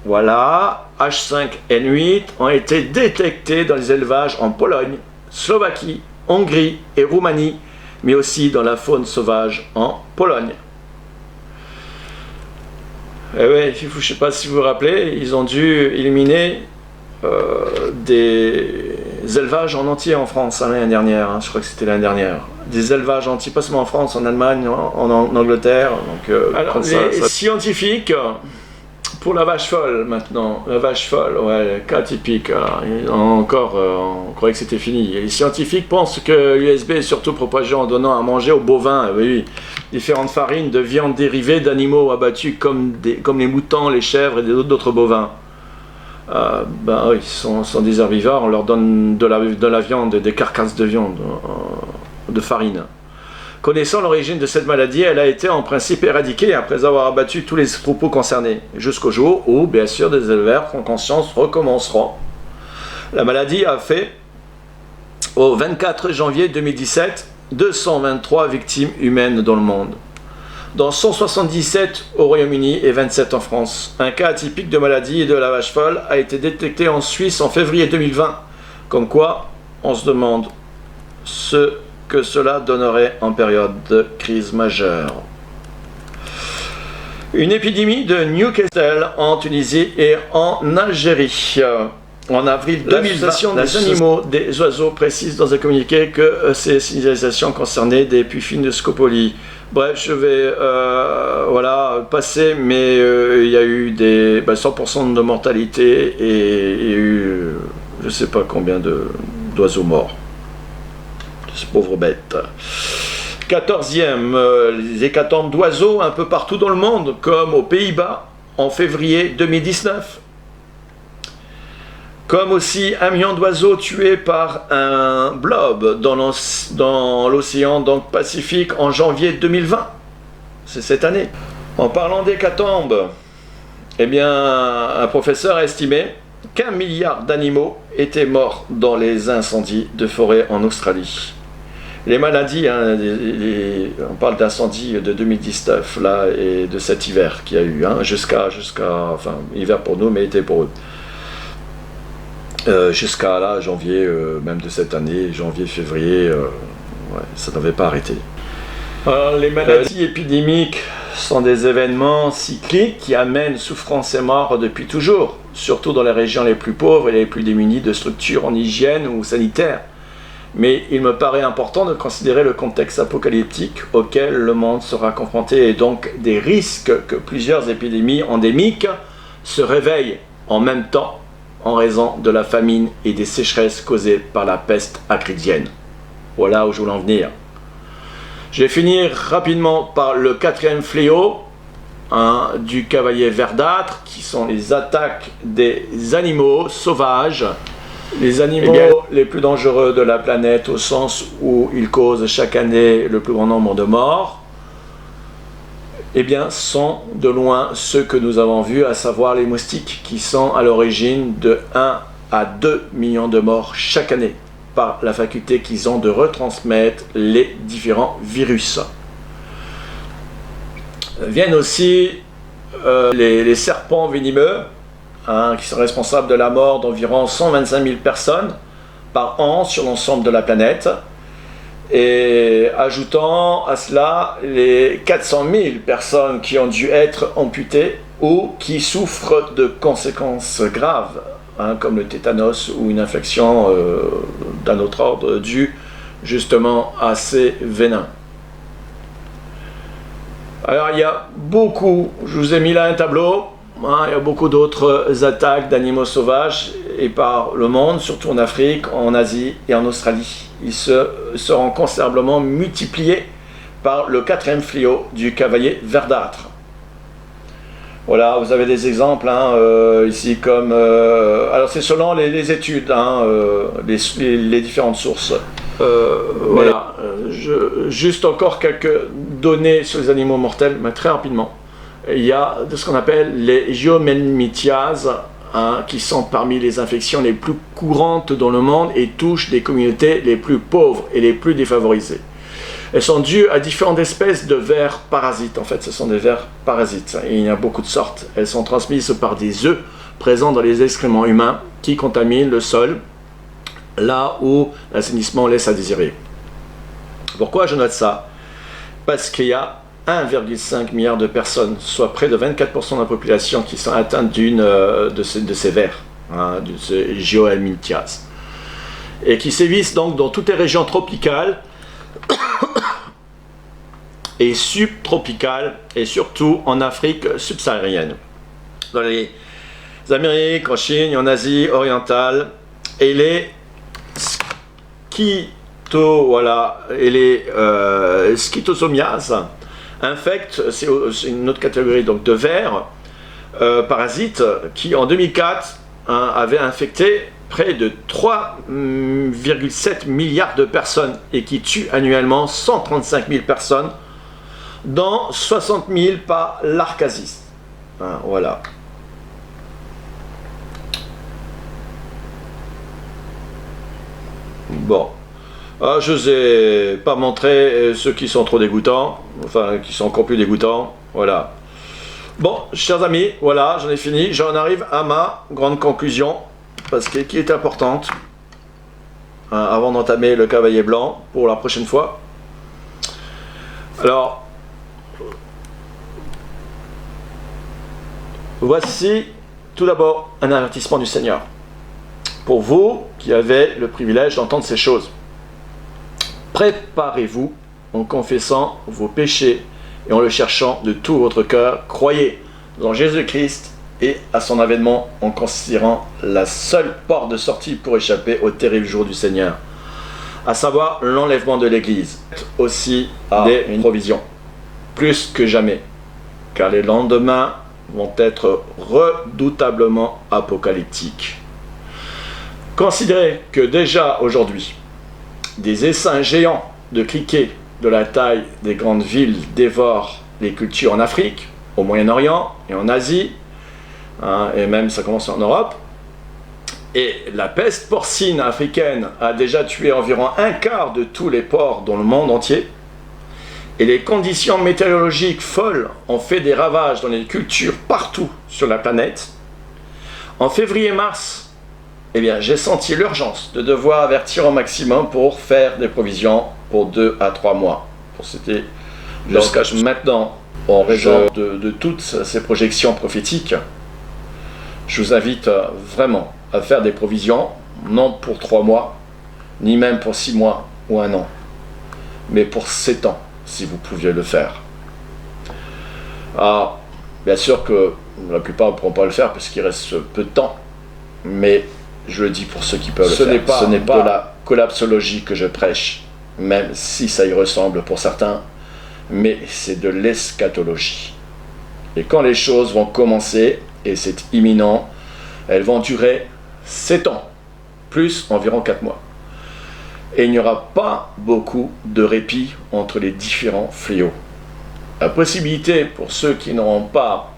voilà, H5N8, ont été détectés dans les élevages en Pologne, Slovaquie, Hongrie et Roumanie, mais aussi dans la faune sauvage en Pologne. Et oui, je ne sais pas si vous vous rappelez, ils ont dû éliminer des élevages en entier en France l'année dernière, je crois que c'était l'année dernière. Des élevages entiers, pas seulement en France, en Allemagne, en Angleterre. Donc, alors, les scientifiques, pour la vache folle maintenant, la vache folle, ouais, cas typique. Encore, on croyait que c'était fini. Les scientifiques pensent que l'USB est surtout propagé en donnant à manger aux bovins, oui, différentes farines de viande dérivées d'animaux abattus comme les moutons, les chèvres et d'autres bovins. Oui, sont des herbivores, on leur donne de la viande, des carcasses de viande, de farine. Connaissant l'origine de cette maladie, elle a été en principe éradiquée après avoir abattu tous les troupeaux concernés, jusqu'au jour où, bien sûr, des éleveurs en conscience recommenceront. La maladie a fait, au 24 janvier 2017, 223 victimes humaines dans le monde, dont 177 au Royaume-Uni et 27 en France. Un cas atypique de maladie de la vache folle a été détecté en Suisse en février 2020. Comme quoi, on se demande ce que cela donnerait en période de crise majeure. Une épidémie de Newcastle en Tunisie et en Algérie. En avril 2020, des animaux, des oiseaux précisent dans un communiqué que ces signalisations concernaient des puffins de Scopoli. Bref, je vais passer, mais il y a eu 100% de mortalité et il y a eu je ne sais pas combien d'oiseaux morts. Ces pauvres bêtes. 14e, les hécatombes d'oiseaux un peu partout dans le monde, comme aux Pays-Bas en février 2019. Comme aussi 1 million d'oiseaux tués par un blob dans l'océan Pacifique en janvier 2020. C'est cette année. En parlant d'hécatombes, eh bien, un professeur a estimé qu'1 milliard d'animaux étaient morts dans les incendies de forêt en Australie. Les maladies, on parle d'incendies de 2019 là, et de cet hiver qu'il y a eu, jusqu'à hiver pour nous, mais été pour eux. Jusqu'à là, janvier, même de cette année, janvier-février, ça n'avait pas arrêté. Alors, les maladies épidémiques sont des événements cycliques qui amènent souffrance et mort depuis toujours, surtout dans les régions les plus pauvres et les plus démunies de structures en hygiène ou sanitaire. Mais il me paraît important de considérer le contexte apocalyptique auquel le monde sera confronté et donc des risques que plusieurs épidémies endémiques se réveillent en même temps en raison de la famine et des sécheresses causées par la peste acridienne. Voilà où je voulais en venir. Je vais finir rapidement par le 4e fléau du cavalier verdâtre, qui sont les attaques des animaux sauvages. Les animaux les plus dangereux de la planète, au sens où ils causent chaque année le plus grand nombre de morts, sont de loin ceux que nous avons vus, à savoir les moustiques, qui sont à l'origine de 1 à 2 millions de morts chaque année, par la faculté qu'ils ont de retransmettre les différents virus. Viennent aussi les serpents venimeux, qui sont responsables de la mort d'environ 125 000 personnes par an sur l'ensemble de la planète. Et ajoutant à cela les 400 000 personnes qui ont dû être amputées ou qui souffrent de conséquences graves, comme le tétanos ou une infection d'un autre ordre due justement à ces venins. Alors il y a beaucoup, je vous ai mis là un tableau, il y a beaucoup d'autres attaques d'animaux sauvages et par le monde, surtout en Afrique, en Asie et en Australie. Ils seront considérablement multipliés par le 4e fléau du cavalier verdâtre. Voilà, vous avez des exemples ici comme... alors c'est selon les études, les différentes sources. Voilà, juste encore quelques données sur les animaux mortels, mais très rapidement. Il y a de ce qu'on appelle les gyomélmithiases, qui sont parmi les infections les plus courantes dans le monde et touchent des communautés les plus pauvres et les plus défavorisées. Elles sont dues à différentes espèces de vers parasites. En fait, ce sont des vers parasites. Et il y a beaucoup de sortes. Elles sont transmises par des œufs présents dans les excréments humains qui contaminent le sol, là où l'assainissement laisse à désirer. Pourquoi je note ça? Parce qu'il y a 1,5 milliard de personnes, soit près de 24% de la population, qui sont atteintes de ces vers. hein, c'est Joël Miltias, et qui sévissent donc dans toutes les régions tropicales et subtropicales, et surtout en Afrique subsaharienne, dans les Amériques, en Chine, en Asie orientale, et les schistosomiases infectent, c'est une autre catégorie donc de vers parasites qui en 2004 avaient infecté près de 3,7 milliards de personnes et qui tuent annuellement 135 000 personnes, dont 60 000 par l'arcasis. Hein, voilà. Bon. Ah, je ne vous ai pas montré ceux qui sont trop dégoûtants, enfin qui sont encore plus dégoûtants. Voilà. Bon, chers amis, voilà, j'en ai fini. J'en arrive à ma grande conclusion, parce que qui est importante, hein, avant d'entamer le cavalier blanc pour la prochaine fois. Alors, voici tout d'abord un avertissement du Seigneur. Pour vous qui avez le privilège d'entendre ces choses, préparez-vous en confessant vos péchés et en le cherchant de tout votre cœur. Croyez dans Jésus-Christ et à son avènement en considérant la seule porte de sortie pour échapper au terrible jour du Seigneur, à savoir l'enlèvement de l'Église. Aussi des provisions, plus que jamais, car les lendemains vont être redoutablement apocalyptiques. Considérez que déjà aujourd'hui, des essaims géants de criquets de la taille des grandes villes dévorent les cultures en Afrique, au Moyen-Orient et en Asie, hein, et même ça commence en Europe. Et la peste porcine africaine a déjà tué environ un quart de tous les porcs dans le monde entier. Et les conditions météorologiques folles ont fait des ravages dans les cultures partout sur la planète. En février-mars, eh bien, j'ai senti l'urgence de devoir avertir au maximum pour faire des provisions pour 2 à 3 mois. C'était jusqu'à maintenant, en raison de toutes ces projections prophétiques, je vous invite vraiment à faire des provisions, non pour 3 mois, ni même pour 6 mois ou 1 an, mais pour 7 ans, si vous pouviez le faire. Ah, bien sûr que la plupart ne pourront pas le faire parce qu'il reste peu de temps, mais je le dis pour ceux qui peuvent le faire. Ce n'est pas de la collapsologie que je prêche, même si ça y ressemble pour certains, mais c'est de l'eschatologie. Et quand les choses vont commencer, et c'est imminent, elles vont durer 7 ans, plus environ 4 mois. Et il n'y aura pas beaucoup de répit entre les différents fléaux. La possibilité pour ceux qui n'auront pas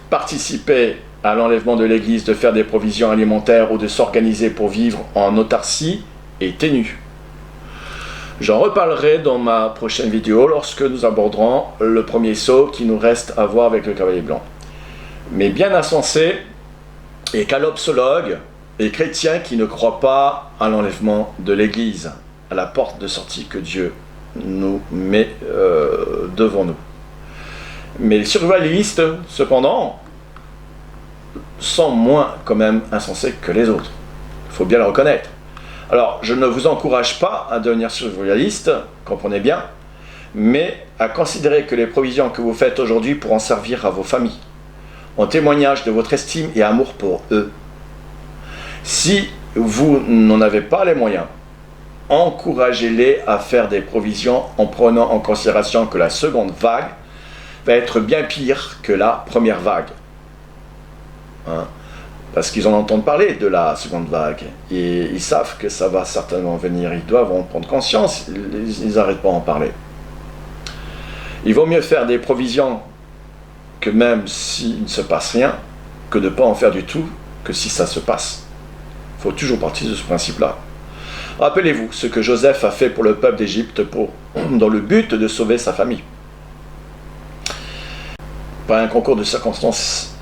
participé à l'enlèvement de l'Église de faire des provisions alimentaires ou de s'organiser pour vivre en autarcie est ténue. J'en reparlerai dans ma prochaine vidéo lorsque nous aborderons le premier saut qui nous reste à voir avec le cavalier blanc. Mais bien insensé et calopsologue et chrétien qui ne croient pas à l'enlèvement de l'Église, à la porte de sortie que Dieu nous met devant nous. Mais les survivalistes, cependant, sont moins quand même insensés que les autres. Il faut bien le reconnaître. Alors, je ne vous encourage pas à devenir survivaliste, comprenez bien, mais à considérer que les provisions que vous faites aujourd'hui pourront servir à vos familles, en témoignage de votre estime et amour pour eux. Si vous n'en avez pas les moyens, encouragez-les à faire des provisions en prenant en considération que la seconde vague va être bien pire que la première vague. Hein? Parce qu'ils en entendent parler de la seconde vague et ils savent que ça va certainement venir, ils doivent en prendre conscience, ils n'arrêtent pas d'en parler. Il vaut mieux faire des provisions que même s'il ne se passe rien, que de ne pas en faire du tout, que si ça se passe. Il faut toujours partir de ce principe-là. Rappelez-vous ce que Joseph a fait pour le peuple d'Égypte dans le but de sauver sa famille. Par un concours de circonstances,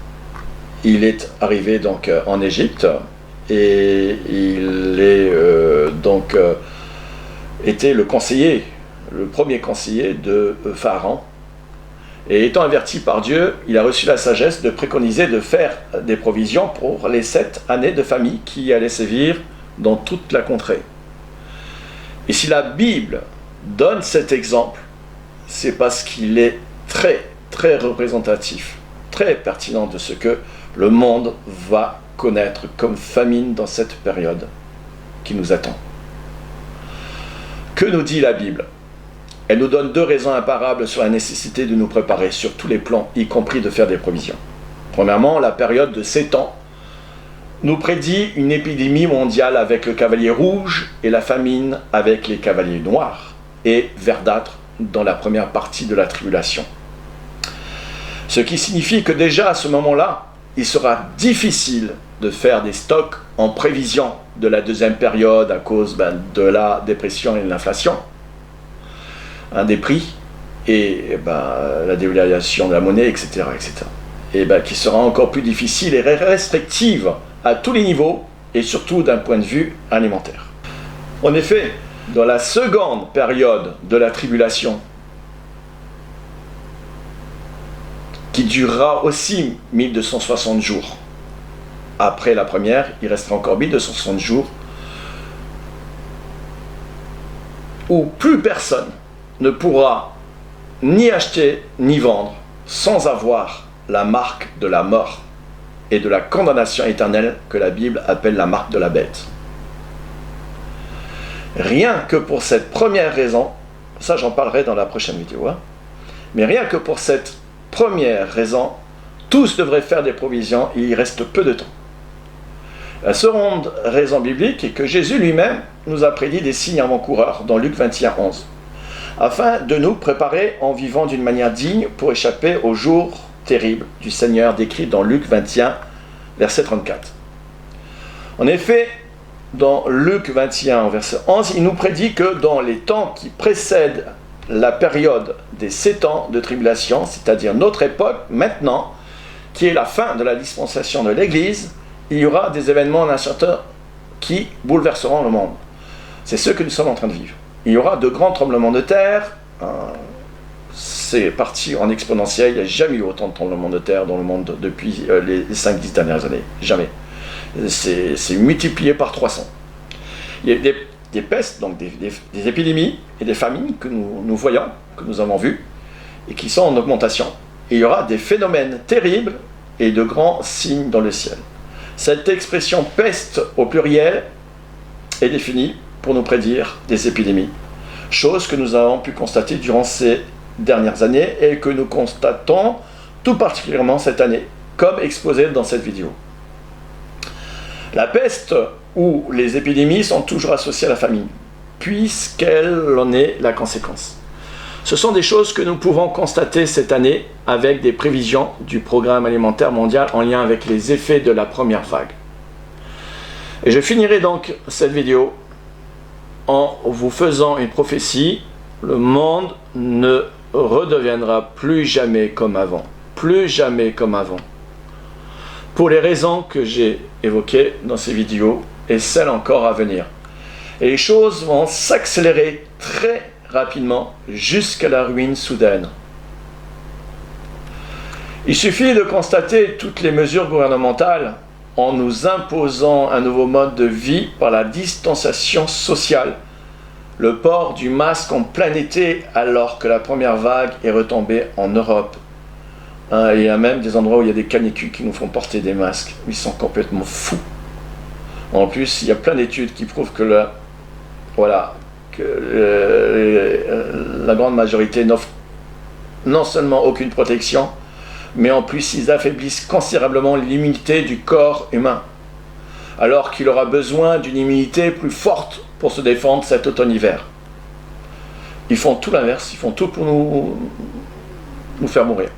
il est arrivé donc en Égypte et il est était le premier conseiller de Pharaon. Et étant averti par Dieu, il a reçu la sagesse de préconiser de faire des provisions pour les 7 années de famille qui allaient sévir dans toute la contrée. Et si la Bible donne cet exemple, c'est parce qu'il est très, très représentatif, très pertinent de ce que le monde va connaître comme famine dans cette période qui nous attend. Que nous dit la Bible ? Elle nous donne 2 raisons imparables sur la nécessité de nous préparer sur tous les plans, y compris de faire des provisions. Premièrement, la période de 7 ans nous prédit une épidémie mondiale avec le cavalier rouge et la famine avec les cavaliers noirs et verdâtres dans la première partie de la tribulation. Ce qui signifie que déjà à ce moment-là, il sera difficile de faire des stocks en prévision de la deuxième période à cause de la dépression et de l'inflation, des prix et la dévaluation de la monnaie, etc. Et qui sera encore plus difficile et restrictive à tous les niveaux et surtout d'un point de vue alimentaire. En effet, dans la seconde période de la tribulation, qui durera aussi 1260 jours, après la première, il restera encore 1260 jours, où plus personne ne pourra ni acheter ni vendre sans avoir la marque de la mort et de la condamnation éternelle que la Bible appelle la marque de la bête. Rien que pour cette première raison, ça j'en parlerai dans la prochaine vidéo, mais rien que pour cette première raison, tous devraient faire des provisions et il reste peu de temps. La seconde raison biblique est que Jésus lui-même nous a prédit des signes avant-coureurs dans Luc 21, 11, afin de nous préparer en vivant d'une manière digne pour échapper au jour terrible du Seigneur décrit dans Luc 21, verset 34. En effet, dans Luc 21, verset 11, il nous prédit que dans les temps qui précèdent la période des 7 ans de tribulation, c'est-à-dire notre époque maintenant, qui est la fin de la dispensation de l'Église, il y aura des événements incertains qui bouleverseront le monde. C'est ce que nous sommes en train de vivre. Il y aura de grands tremblements de terre. C'est parti en exponentiel. Il n'y a jamais eu autant de tremblements de terre dans le monde depuis les 5-10 dernières années. Jamais. C'est multiplié par 300. Il y a des pestes, donc des épidémies et des famines que nous voyons, que nous avons vues, et qui sont en augmentation. Et il y aura des phénomènes terribles et de grands signes dans le ciel. Cette expression peste au pluriel est définie pour nous prédire des épidémies, chose que nous avons pu constater durant ces dernières années et que nous constatons tout particulièrement cette année, comme exposé dans cette vidéo. La peste ou les épidémies sont toujours associées à la famine, puisqu'elle en est la conséquence. Ce sont des choses que nous pouvons constater cette année avec des prévisions du programme alimentaire mondial en lien avec les effets de la première vague. Et je finirai donc cette vidéo en vous faisant une prophétie. Le monde ne redeviendra plus jamais comme avant. Plus jamais comme avant. Pour les raisons que j'ai évoquées dans ces vidéos et celles encore à venir. Et les choses vont s'accélérer très rapidement jusqu'à la ruine soudaine. Il suffit de constater toutes les mesures gouvernementales en nous imposant un nouveau mode de vie par la distanciation sociale, le port du masque en plein été alors que la première vague est retombée en Europe. Il y a même des endroits où il y a des canicules qui nous font porter des masques. Ils sont complètement fous. En plus, il y a plein d'études qui prouvent que la grande majorité n'offre non seulement aucune protection, mais en plus ils affaiblissent considérablement l'immunité du corps humain, alors qu'il aura besoin d'une immunité plus forte pour se défendre cet automne-hiver. Ils font tout l'inverse, ils font tout pour nous faire mourir.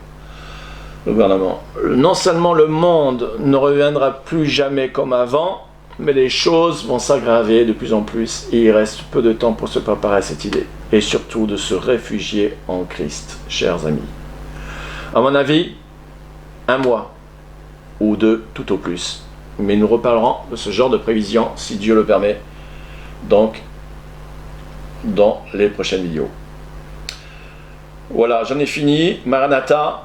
Le gouvernement. Non seulement le monde ne reviendra plus jamais comme avant, mais les choses vont s'aggraver de plus en plus et il reste peu de temps pour se préparer à cette idée et surtout de se réfugier en Christ, chers amis. À mon avis, 1 mois ou 2 tout au plus. Mais nous reparlerons de ce genre de prévision, si Dieu le permet, donc dans les prochaines vidéos. Voilà, j'en ai fini. Maranatha.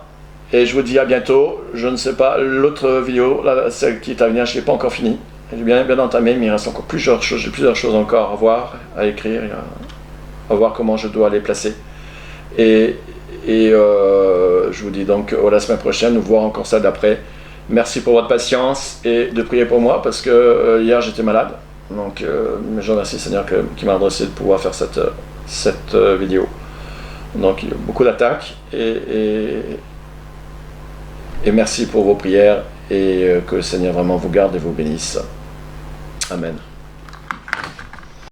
Et je vous dis à bientôt. Je ne sais pas, l'autre vidéo, là, celle qui est à venir, je ne l'ai pas encore fini. J'ai bien entamé, mais il reste encore plusieurs choses. J'ai plusieurs choses encore à voir, à écrire, à voir comment je dois les placer. Et je vous dis donc à la semaine prochaine, nous voir encore ça d'après. Merci pour votre patience et de prier pour moi parce que hier j'étais malade. Donc je remercie le Seigneur qui m'a adressé de pouvoir faire cette vidéo. Donc il y a beaucoup d'attaques et merci pour vos prières et que le Seigneur vraiment vous garde et vous bénisse. Amen.